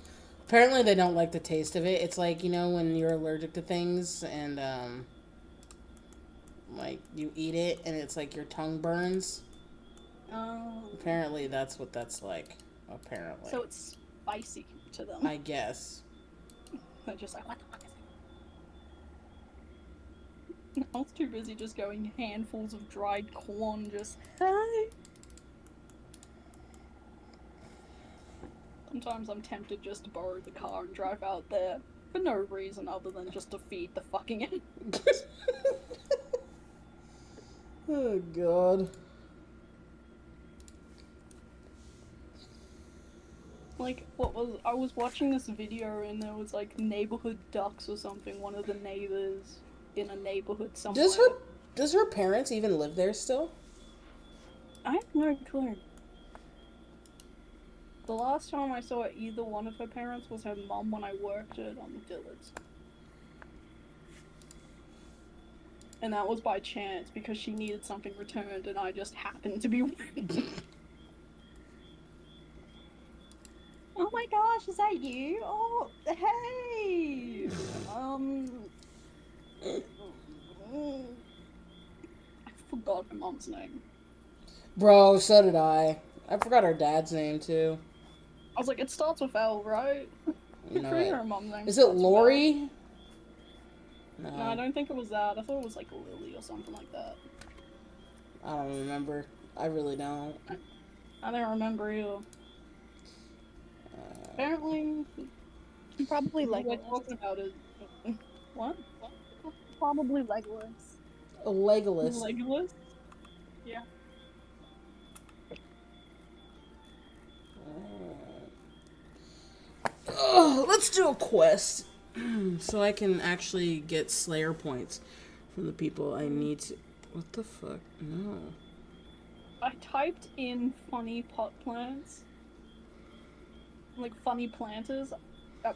Apparently they don't like the taste of it. It's like, you know, when you're allergic to things and, like, you eat it and it's like your tongue burns. Oh. Apparently that's what that's like. Apparently. So it's spicy to them. I guess. They're just like, what the fuck is it? I was too busy just going handfuls of dried corn, just, hey. Sometimes I'm tempted just to borrow the car and drive out there for no reason other than just to feed the fucking animals. Oh, God. Like, I was watching this video and there was like neighborhood ducks or something, one of the neighbors in a neighborhood somewhere. Does her parents even live there still? I have no clue. The last time I saw either one of her parents was her mum when I worked at Dillard's. And that was by chance because she needed something returned and I just happened to be Oh my gosh, is that you? Oh, hey! I forgot her mom's name. Bro, so did I. I forgot her dad's name, too. I was like, it starts with L, right? No, I'm pretty sure her mom's name is it starts with L. Lori? No, I don't think it was that. I thought it was like Lily or something like that. I don't remember. I really don't. I don't remember either. Apparently, Probably what we're Legolas. talking about is... What? Probably Legolas. A Legolas. Legolas? Yeah. Let's do a quest. So I can actually get Slayer points from the people I need to... What the fuck? No. I typed in funny pot plants. Like, funny planters.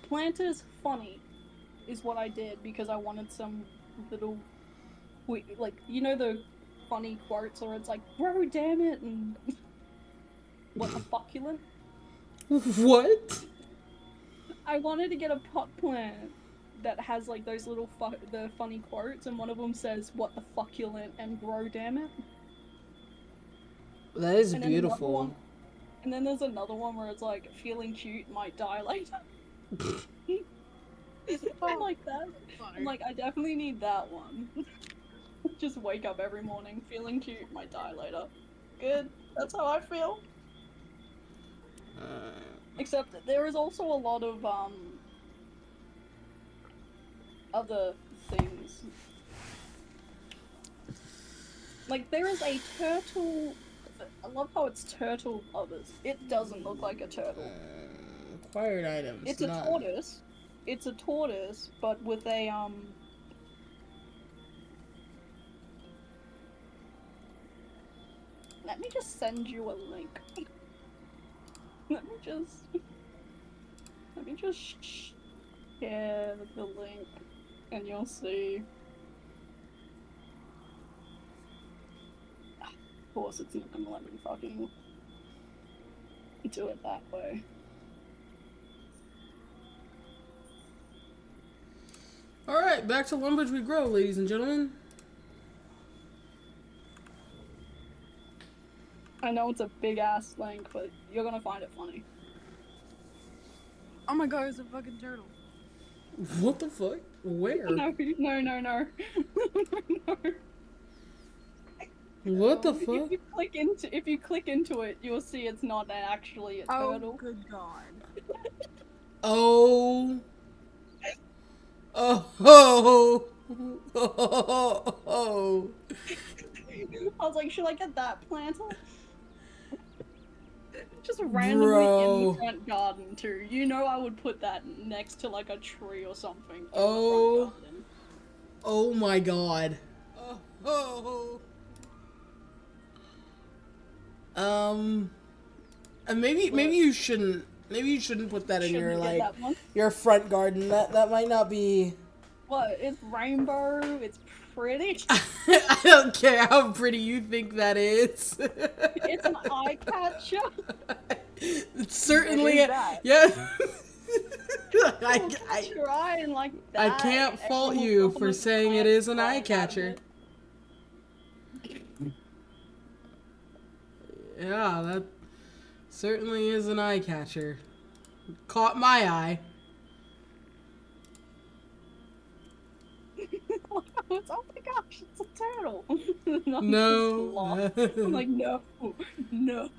Planters funny is what I did because I wanted some little... Like, you know the funny quotes where it's like, bro, damn it, and... what the fuckulent? What? I wanted to get a pot plant that has like those little the funny quotes, and one of them says "what the fuckulent" and "grow damn it." That is And then beautiful. And then there's another one where it's like "feeling cute might die later." I'm like that. I'm like, I definitely need that one. Just wake up every morning feeling cute might die later. Good. That's how I feel. Except that there is also a lot of other things. Like there is a turtle. I love how it's turtle others. It doesn't look like a turtle. Acquired items. It's a tortoise. It's a tortoise, but with a Let me just send you a link. Let me just share the link, and you'll see. Of course, it's not gonna let me fucking do it that way. Alright, back to Lumbridge we grow, ladies and gentlemen. I know it's a big ass link, but you're gonna find it funny. Oh my god, it's a fucking turtle. What the fuck? Where? No. No. What the fuck? If you click into it, you'll see it's not actually a turtle. Oh, good god. Oh. Oh. Oh. I was like, should I get that planter? Just randomly in Bro. the front garden too. You know I would put that next to like a tree or something in Oh. the front garden. Oh my god. Oh. And maybe you shouldn't. Maybe you shouldn't put that in your Shouldn't get like that one. your front garden. That might not be. What? It's rainbow. It's pretty. I don't care how pretty you think that is. It's an eye catcher. It's certainly It is that. yeah. Your eye and like I that. can't fault everyone you will for almost saying it plant is an flying eye out of catcher. it. Yeah, that certainly is an eye catcher. Caught my eye. Oh my gosh, it's a turtle. And I'm No. just lost. I'm like, no, no.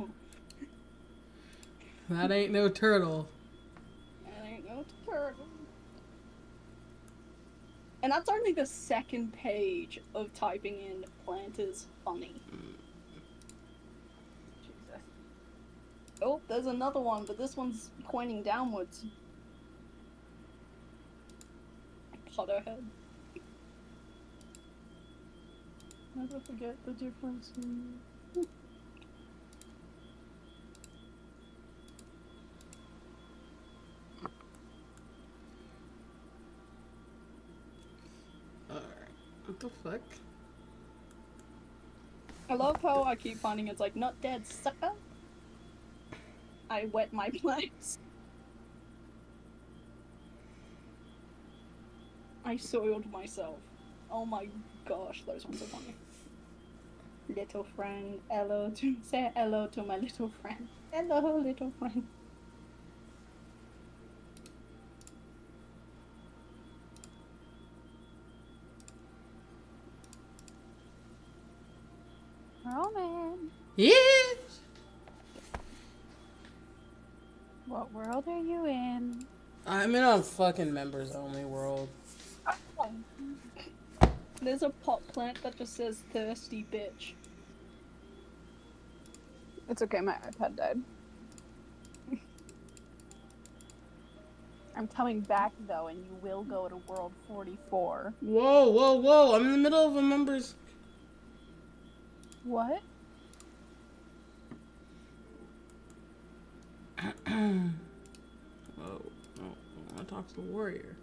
That ain't no turtle. That ain't no turtle. And that's only the second page of typing in planters funny. Jesus. Oh, there's another one, but this one's pointing downwards. Potterhead. Never forget the difference. Alright. What the fuck? I love how I keep finding it's like, not dead, sucker. I wet my plants. I soiled myself. Oh my gosh, those ones are funny. Little friend, hello to say hello to my little friend. Hello, little friend. Roman, Yeah. what world are you in? I'm in a fucking members only world. There's a pot plant that just says thirsty bitch. It's okay, my iPad died. I'm coming back though, and you will go to World 44. Whoa. I'm in the middle of a members. What? Oh, I want to talk to the warrior.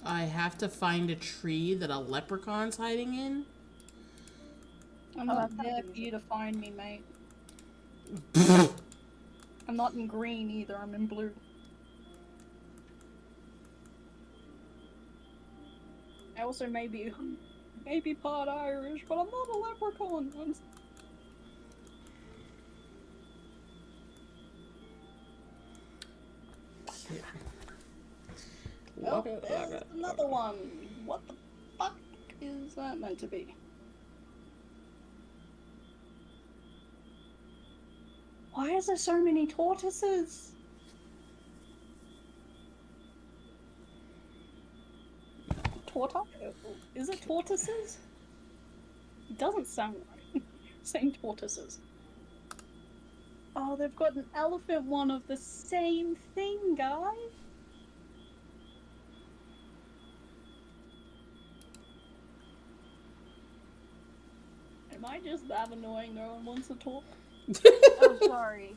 I have to find a tree that a leprechaun's hiding in. I'm Oh, not that's there not for you to find me, mate. I'm not in green either, I'm in blue. I also may be part Irish, but I'm not a leprechaun. Oh, there's another one. What the fuck is that meant to be? Why is there so many tortoises? Is it tortoises? It doesn't sound right. Saying tortoises. Oh, they've got an elephant one of the same thing, guys. that annoying no one wants to talk? Oh, sorry.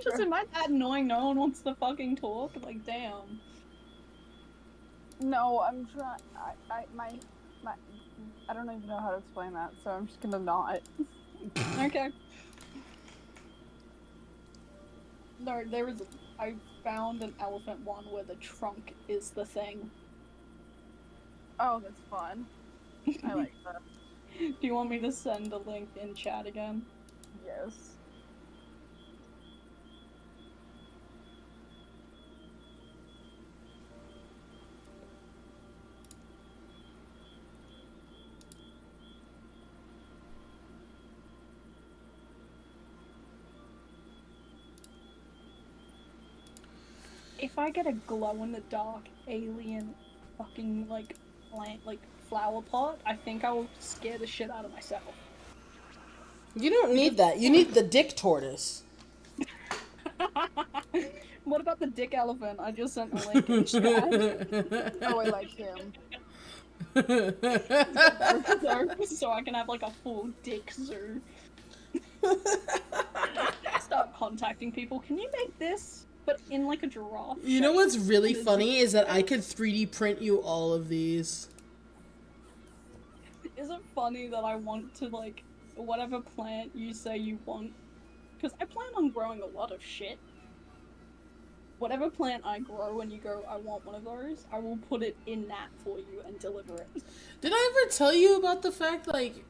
Just am I that annoying no one wants to fucking talk? Like, damn. No, I'm trying. My. I don't even know how to explain that, so I'm just gonna not. Okay. No, there is. I found an elephant one where the trunk is the thing. Oh, that's fun. I like that. Do you want me to send a link in chat again? Yes. If I get a glow in the dark alien fucking like plant like flower pot, I think I will scare the shit out of myself. You don't need that. You need the dick tortoise. What about the dick elephant? I just sent a link in chat. Oh, I like him. So I can have like a full dick zoo. Start contacting people. Can you make this, but in like a giraffe? You know shape? what's really And a funny zoo is that I shape? could 3D print you all of these. Is it funny that I want to like whatever plant you say you want? Because I plan on growing a lot of shit. Whatever plant I grow and you go, I want one of those, I will put it in that for you and deliver it. Did I ever tell you about the fact, like,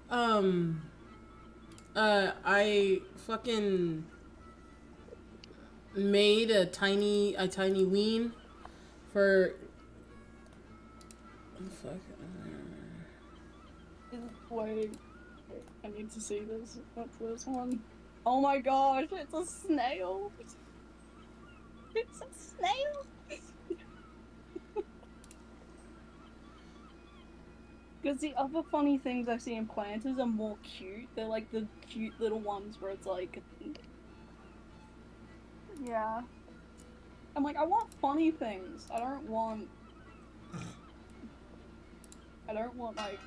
I fucking made a tiny ween for. What the fuck? Wait, I need to see this. What's this one? Oh my gosh, it's a snail! It's a snail! Because the other funny things I see in planters are more cute. They're like the cute little ones where it's like. Yeah. I'm like, I want funny things. I don't want like.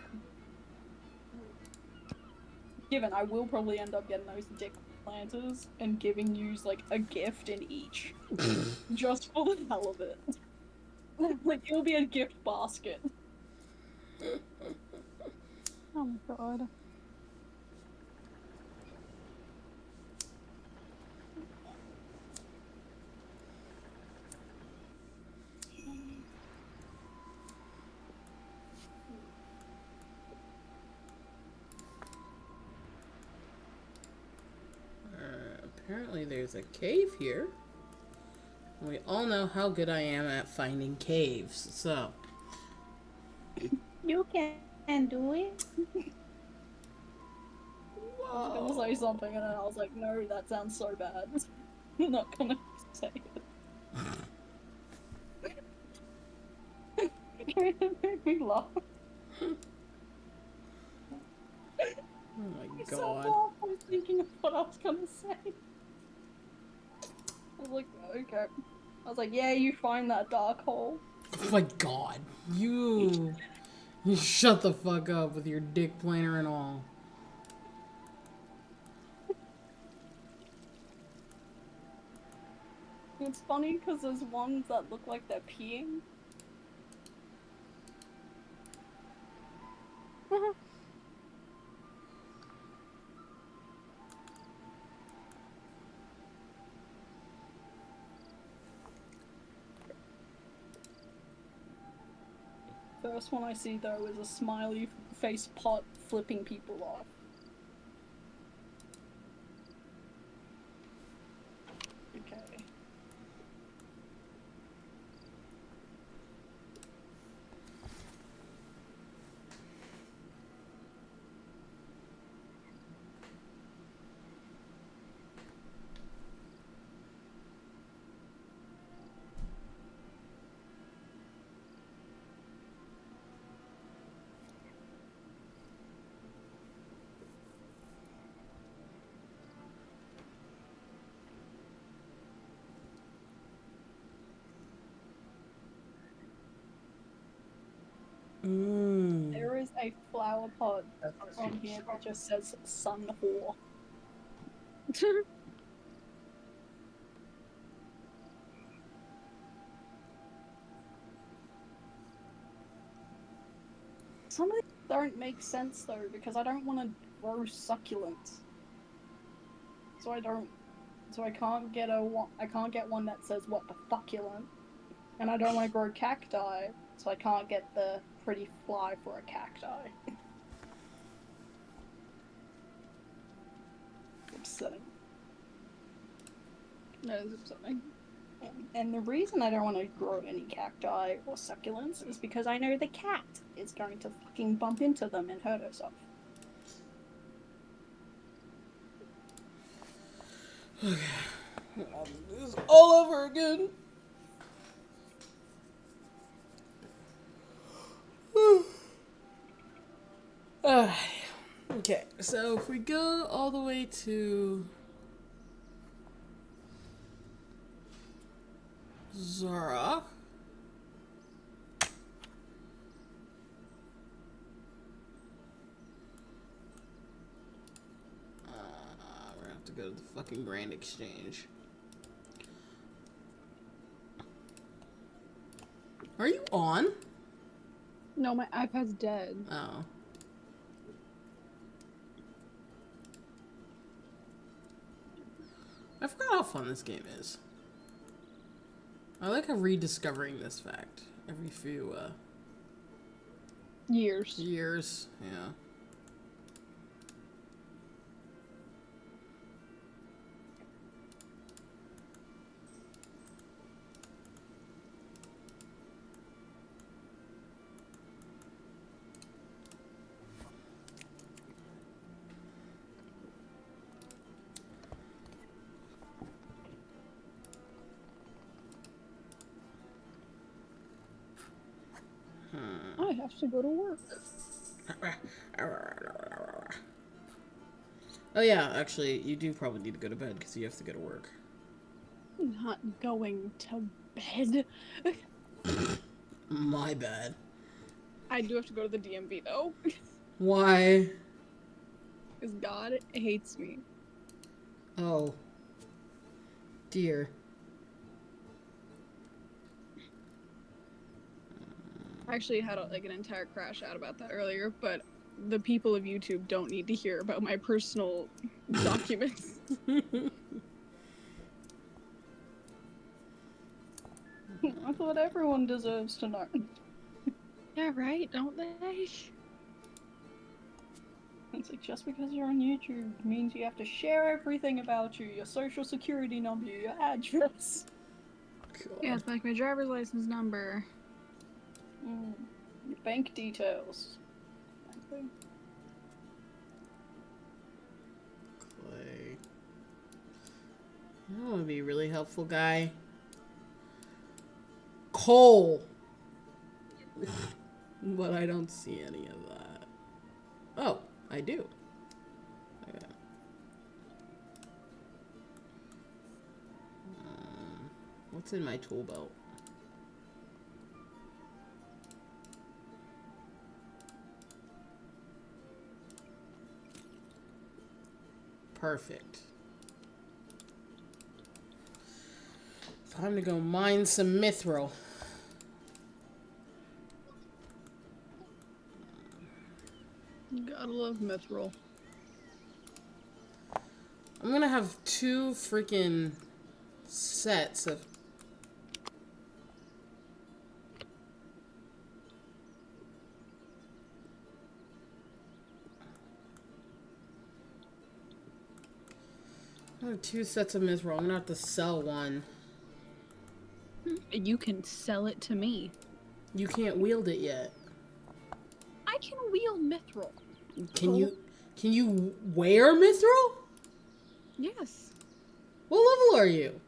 Given, I will probably end up getting those dick planters and giving you like a gift in each. Just for the hell of it. Like, it'll be a gift basket. Oh my god. Apparently there's a cave here. We all know how good I am at finding caves, so. You can do it. I was gonna say something and then I was like, no, that sounds so bad. I'm not gonna say it. It made me laugh. Oh my So god. far, I was thinking of what I was gonna say. I was like, okay. I was like, yeah, you find that dark hole. Oh my god. You shut the fuck up with your dick planter and all. It's funny because there's ones that look like they're peeing. First one I see though is a smiley face pot flipping people off. Okay. a flower pot on here that just says sun whore. Some of these don't make sense though, because I don't want to grow succulents. So I can't get one that says what the fucculent. And I don't want to grow cacti, so I can't get the pretty fly for a cacti. Upsetting. That is upsetting. And the reason I don't want to grow any cacti or succulents is because I know the cat is going to fucking bump into them and hurt herself. Okay. I'll do this all over again. Okay, so if we go all the way to Zara. We're gonna have to go to the fucking Grand Exchange. Are you on? No, my iPad's dead. Oh. I forgot how fun this game is. I like rediscovering this fact every few Years. Yeah. I have to go to work. Oh yeah, actually, you do probably need to go to bed because you have to go to work. I'm not going to bed. My bad. I do have to go to the DMV though. Why? Because God hates me. Oh. Dear. I actually had an entire crash out about that earlier, but the people of YouTube don't need to hear about my personal documents. I thought everyone deserves to know. Yeah, right? Don't they? It's like, just because you're on YouTube means you have to share everything about you, your social security number, your address. God. Yeah, it's like my driver's license number. Your bank details. Exactly. Clay. That would be a really helpful guy. Coal. But I don't see any of that. Oh, I do. Okay. What's in my tool belt? Perfect. Time to go mine some mithril. Gotta love mithril. I'm gonna have 2 freaking sets of... I have 2 sets of mithril. I'm gonna have to sell one. You can sell it to me. You can't wield it yet. I can wield mithril. Can you wear mithril? Yes. What level are you?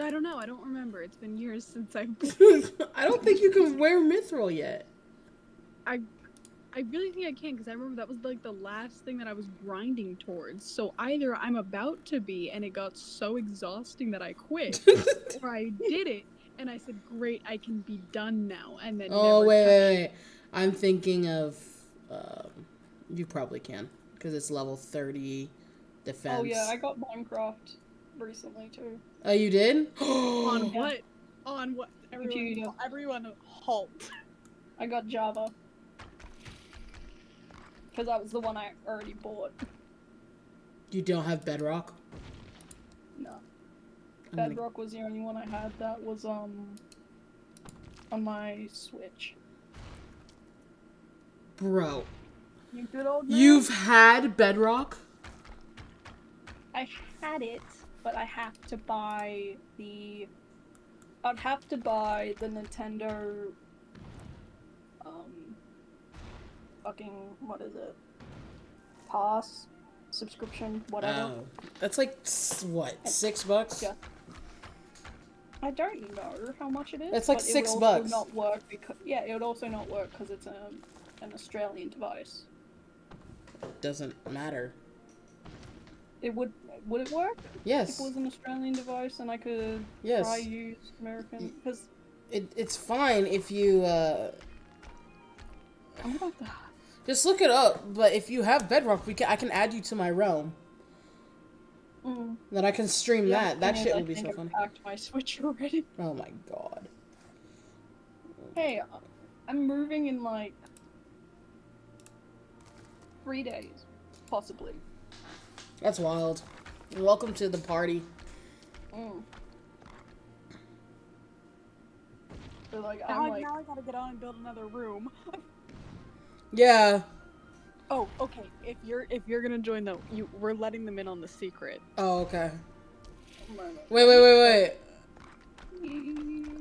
I don't know. I don't remember. It's been years since I've... I don't think you can wear mithril yet. I really think I can, because I remember that was like the last thing that I was grinding towards. So either I'm about to be, and it got so exhausting that I quit, or I did it, and I said, great, I can be done now, and then Oh, never wait. I'm thinking of You probably can because it's level 30 defense. Oh yeah, I got Minecraft recently too. Oh, you did? On Yeah. what? On what? Computer. Everyone halt. I got Java. Because that was the one I already bought. You don't have Bedrock? No. I'm gonna- Bedrock was the only one I had that was on my Switch. Bro, You good old man. you've had Bedrock? I had it, but I have to buy the. I'd have to buy the Nintendo. Fucking what is it? Pass, subscription, whatever. Oh, that's like what, $6? Yeah. I don't know how much it is. It's like but it would $6. also not work because it would also not work because it's an Australian device. Doesn't matter. It would it work? Yes. If it was an Australian device and I could Yes. try use American because It's fine if you I'm about to. just look it up. But if you have Bedrock, I can add you to my realm. Then I can stream that. That shit would be so funny. I packed my Switch already. Oh my god. Hey, I'm moving in like 3 days, possibly. That's wild. Welcome to the party. So like Now, I'm like now I gotta get on and build another room. Yeah. Oh, okay. If you're gonna join we're letting them in on the secret. Oh, okay. moment. Wait.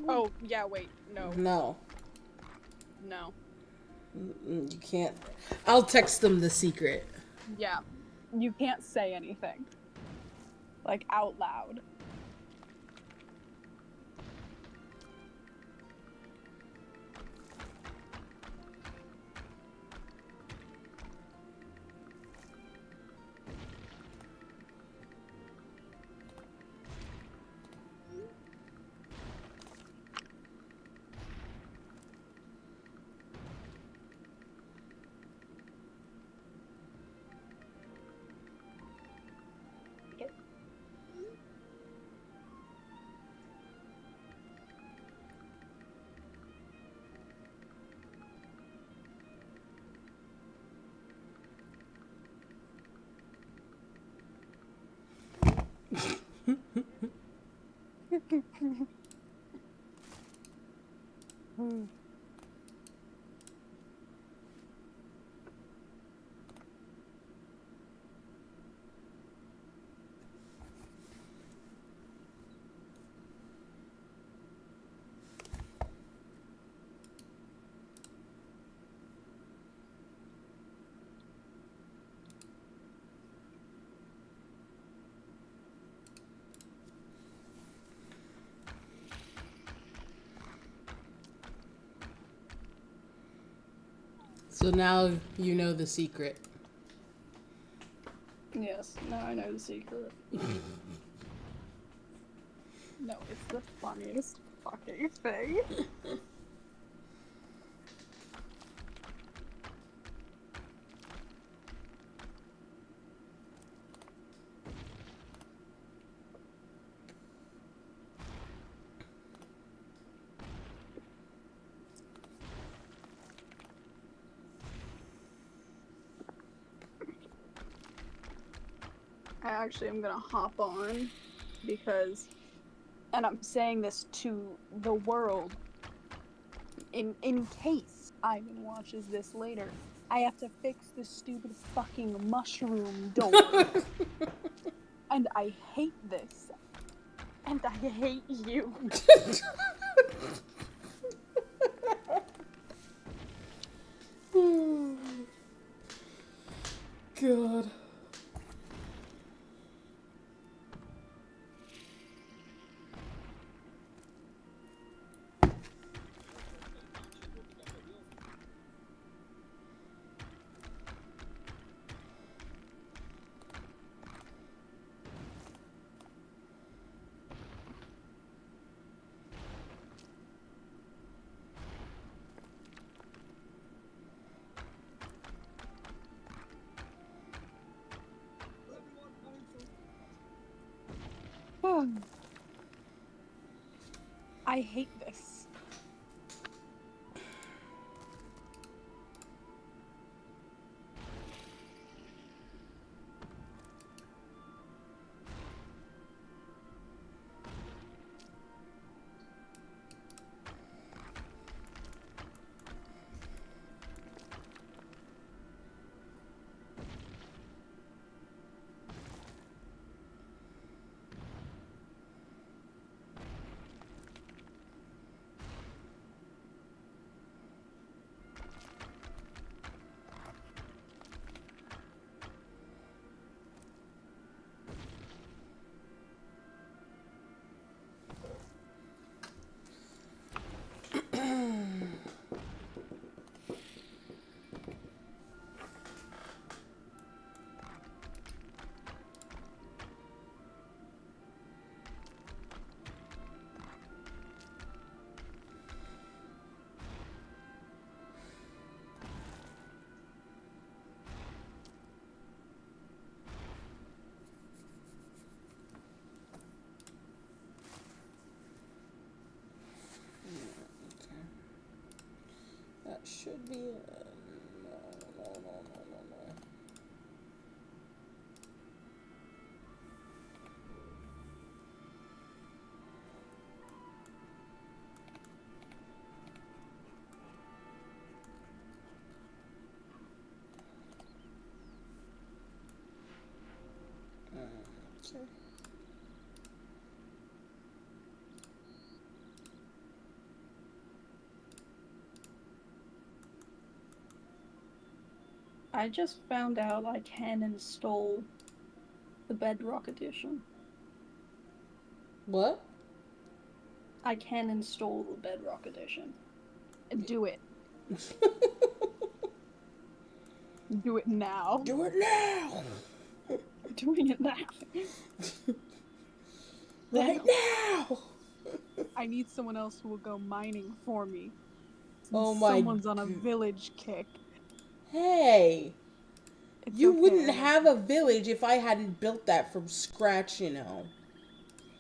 Oh yeah, wait, no. You can't. I'll text them the secret. Yeah, you can't say anything, like out loud. So now you know the secret. Yes, now I know the secret. No, it's the funniest fucking thing. I actually am gonna hop on because, and I'm saying this to the world, in case Ivan watches this later, I have to fix this stupid fucking mushroom door. And I hate this. And I hate you. God. I hate this. That should be no. Okay. I just found out I can install the Bedrock Edition. What? I can install the Bedrock Edition. Do it. Do it now. Do it now! I'm doing it now. Right now! I need someone else who will go mining for me. Oh my Someone's on a village kick. Hey! It's You okay, wouldn't I have a village if I hadn't built that from scratch, you know.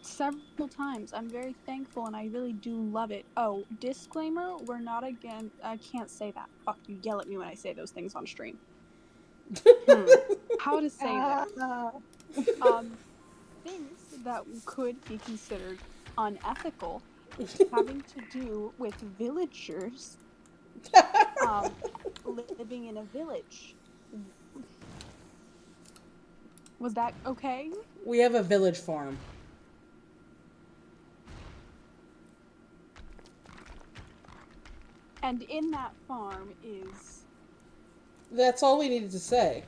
several times. I'm very thankful and I really do love it. Oh, disclaimer, we're not again. I can't say that. Fuck, you yell at me when I say those things on stream. How to say this? Things that could be considered unethical having to do with villagers living in a village. Was that okay? We have a village farm. And in that farm is That's all we needed to say.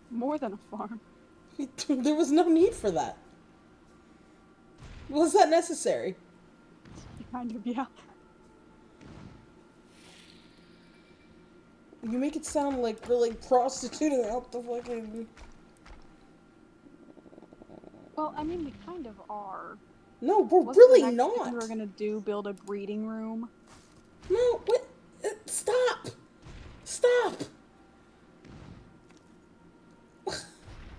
more than a farm. There was no need for that. Was that necessary? Kind of, yeah. You make it sound like we're like prostituting out the fucking... Well, I mean, we kind of are. No, we're Wasn't really the next not. thing we were gonna do build a breeding room? No, what? Stop! Stop!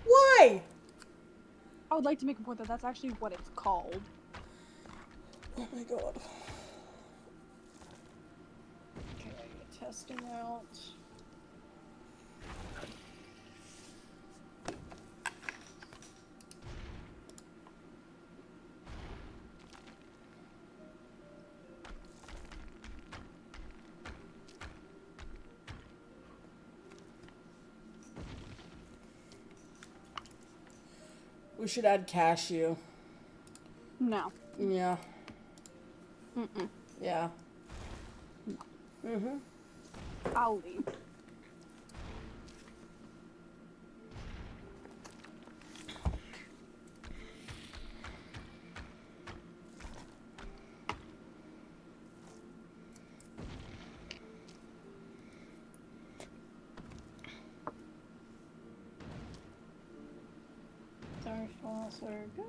Why? I would like to make a point that that's actually what it's called. Oh my god. Okay, testing out. We should add cashew. No. Yeah. Mm-mm. Yeah. Mm-hmm. I'll leave. So far, so good.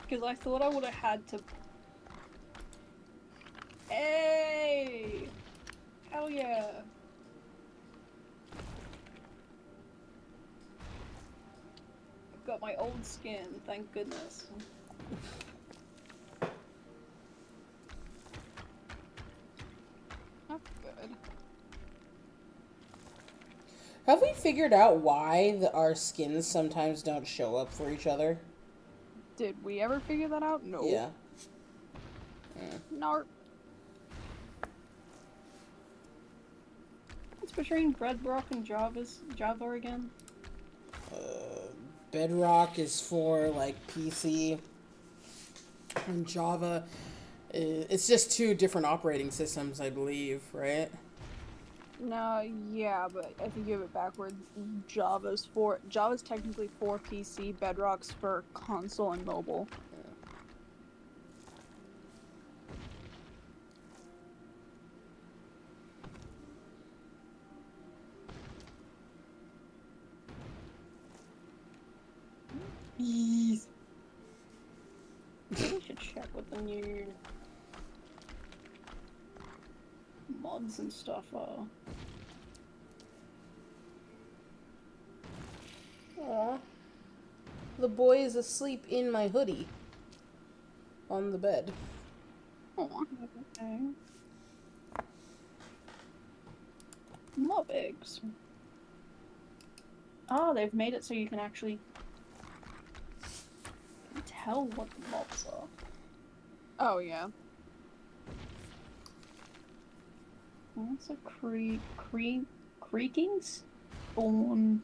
Because I thought I would have had to. Hey! Hell yeah! got my old skin, thank goodness. That's good. Have we figured out why our skins sometimes don't show up for each other? Did we ever figure that out? No. Yeah. Narp. What's between Bedrock and Java again? Bedrock is for like PC, and Java, it's just two different operating systems, I believe, right? No, yeah, but I think you have it backwards. Java's technically for PC, Bedrock's for console and mobile. Yes. We should check what the new mods and stuff are. Aw. The boy is asleep in my hoodie. On the bed. Aw. Okay. Mob eggs. Oh, they've made it so you can actually tell what the mobs are. Oh, yeah. What's a creakings? Spawn.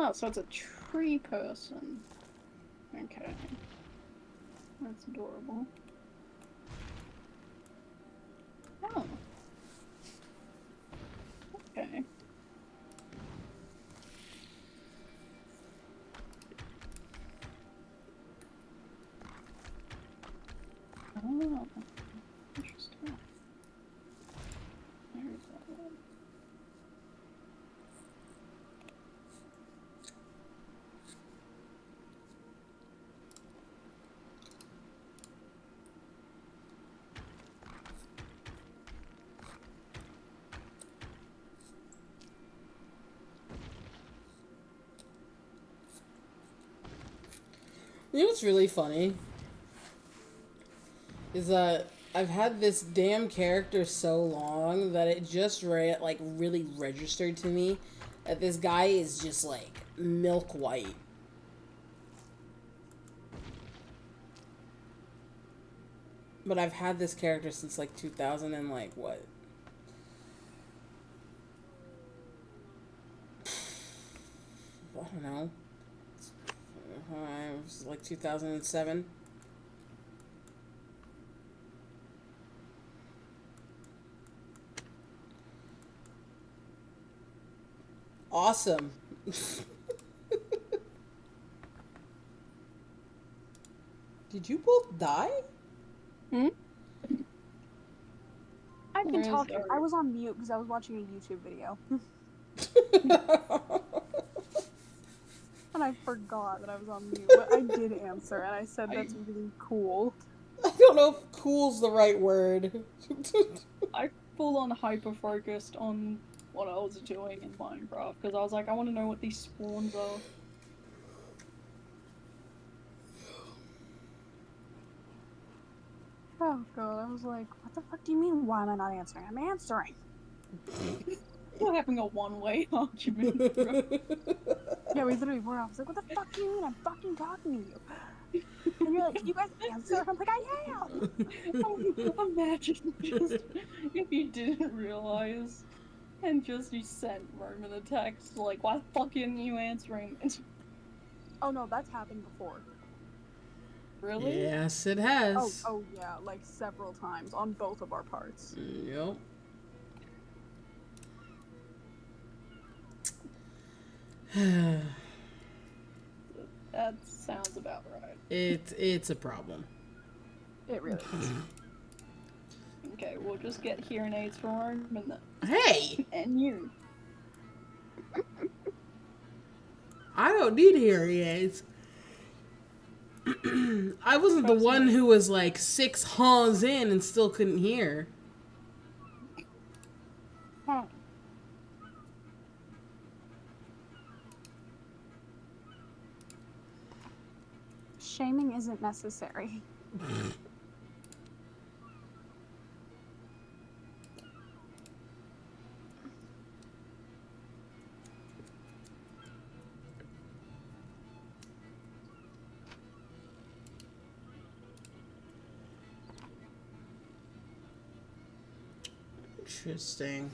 Oh, so it's a tree person. Okay. That's adorable. Oh. Okay. Oh. Interesting. There's that one. You know what's really funny? Is that I've had this damn character so long that it just really registered to me that this guy is just like milk white. But I've had this character since like 2000 and like what? I don't know. It was like 2007. Awesome. Did you both die? Hmm? I've been Where is talking. our- I was on mute because I was watching a YouTube video. And I forgot that I was on mute, but I did answer, and I said that's really cool. I don't know if cool's the right word. I full on hyper focused on what I was doing in Minecraft because I was like, I want to know what these spawns are. Oh god, I was like, what the fuck do you mean? Why am I not answering? I'm answering. We're having a one-way argument, bro. Yeah, we literally were. I was like, what the fuck do you mean? I'm fucking talking to you. And you're like, can you guys answer? And I'm like, I am. Imagine just if you didn't realize and just you sent Roman a text like, why the fuck aren't you answering? Oh no, that's happened before. Really? Yes, it has. Oh yeah, like several times on both of our parts. Yep. That sounds about right. It's a problem. It really is. Okay, we'll just get hearing aids for Roman then. Hey, And you. I don't need hearing aids. I wasn't the one who was like 6 haws in and still couldn't hear. Huh. Shaming isn't necessary. Interesting.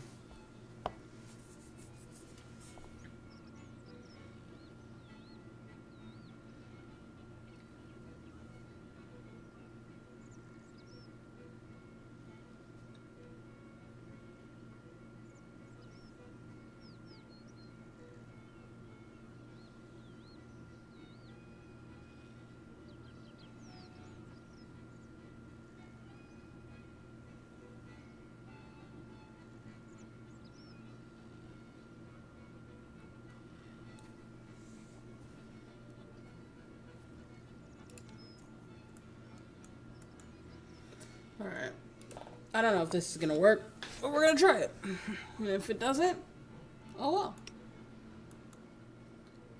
Alright. I don't know if this is gonna work, but we're gonna try it. And if it doesn't, oh well.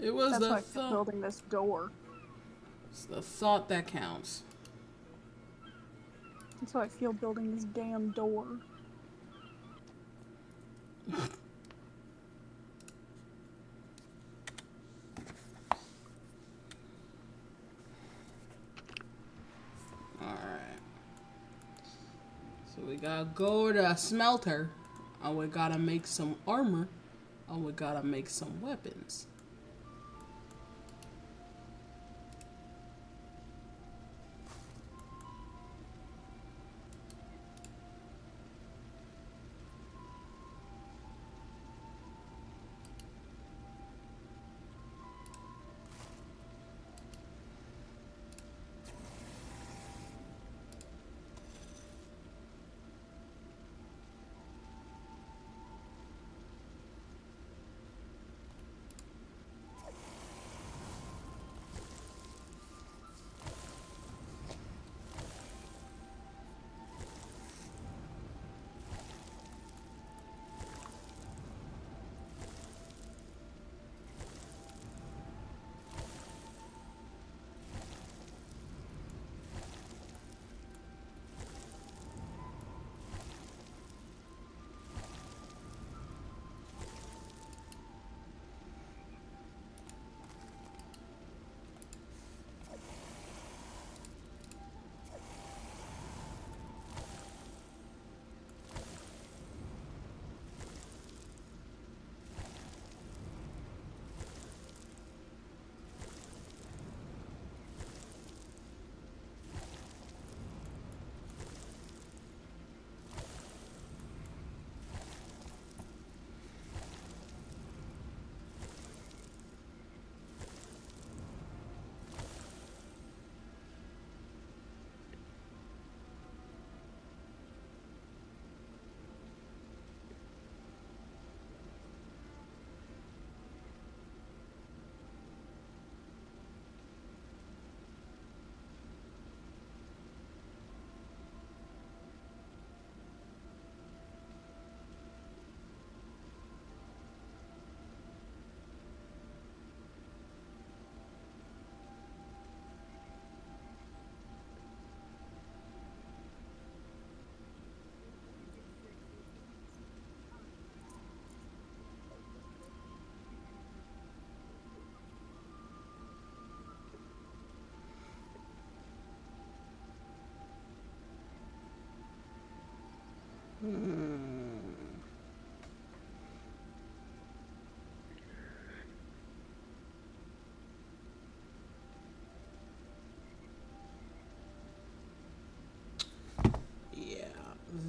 It was That's why the I'm thought. building this door. It's the thought that counts. That's how I feel building this damn door. Alright. So we gotta go to a smelter. And we gotta make some armor. And we gotta make some weapons.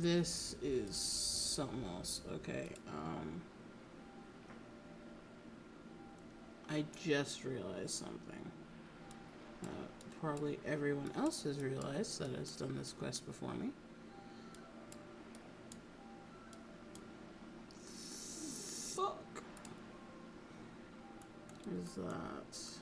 This is something else. Okay. I just realized something. Probably everyone else has realized that has done this quest before me. Fuck. Is that...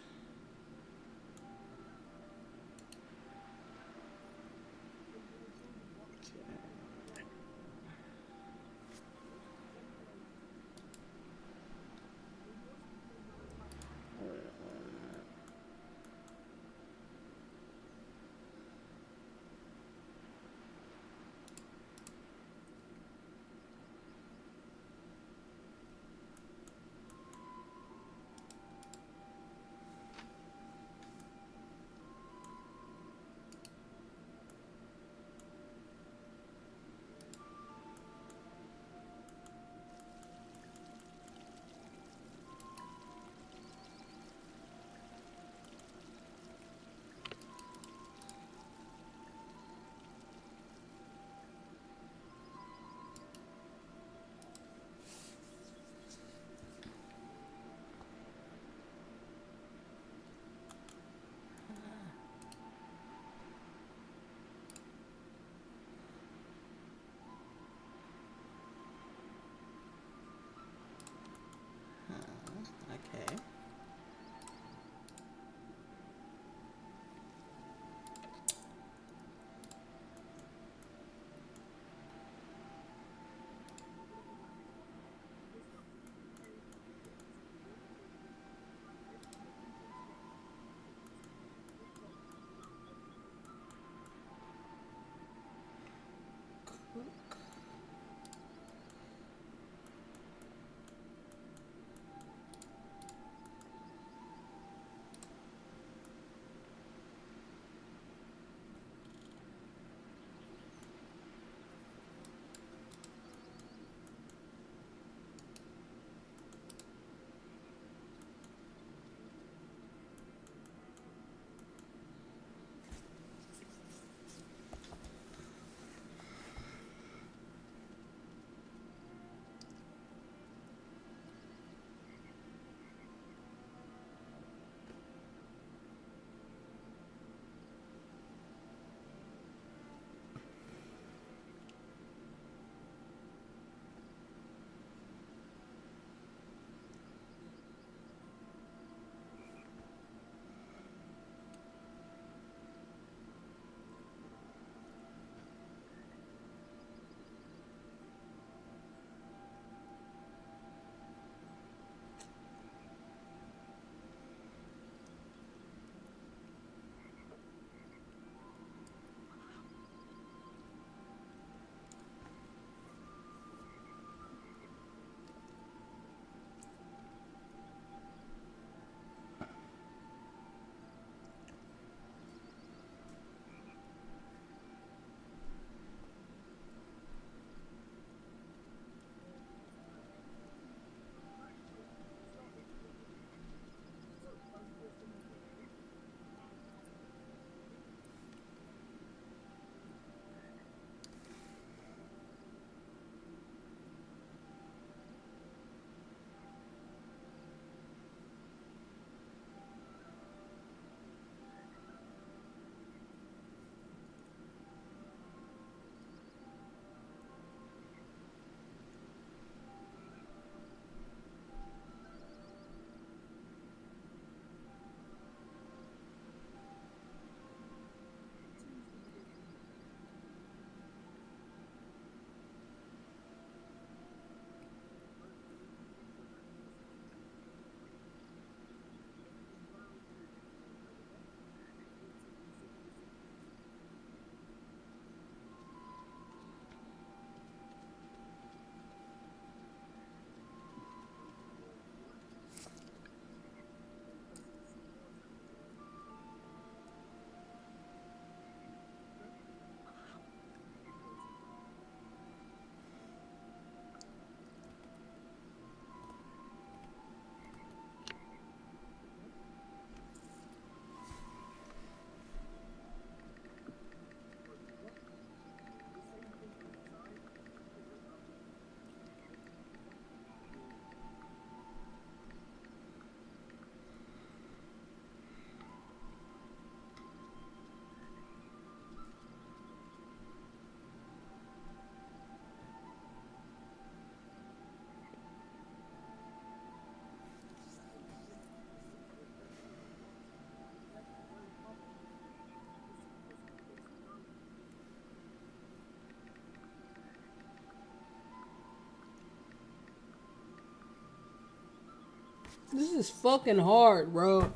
This is fucking hard, bro.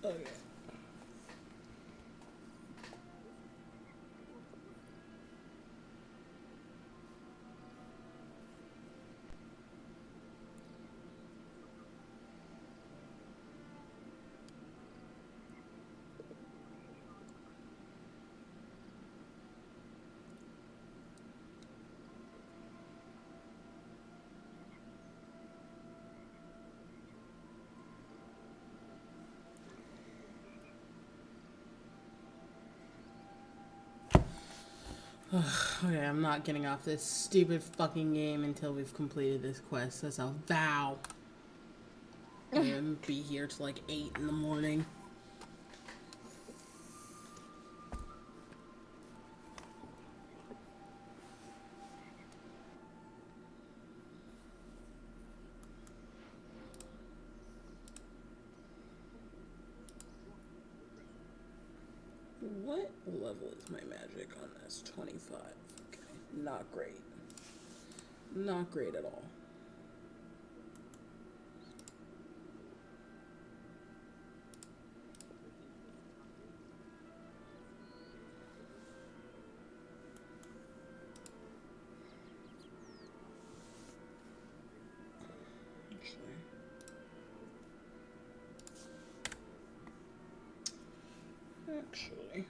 Okay. Okay, I'm not getting off this stupid fucking game until we've completed this quest. That's a vow. I'm gonna be here till like 8 in the morning. What level is my magic on this? 25. Okay, not great. Not great at all. Actually.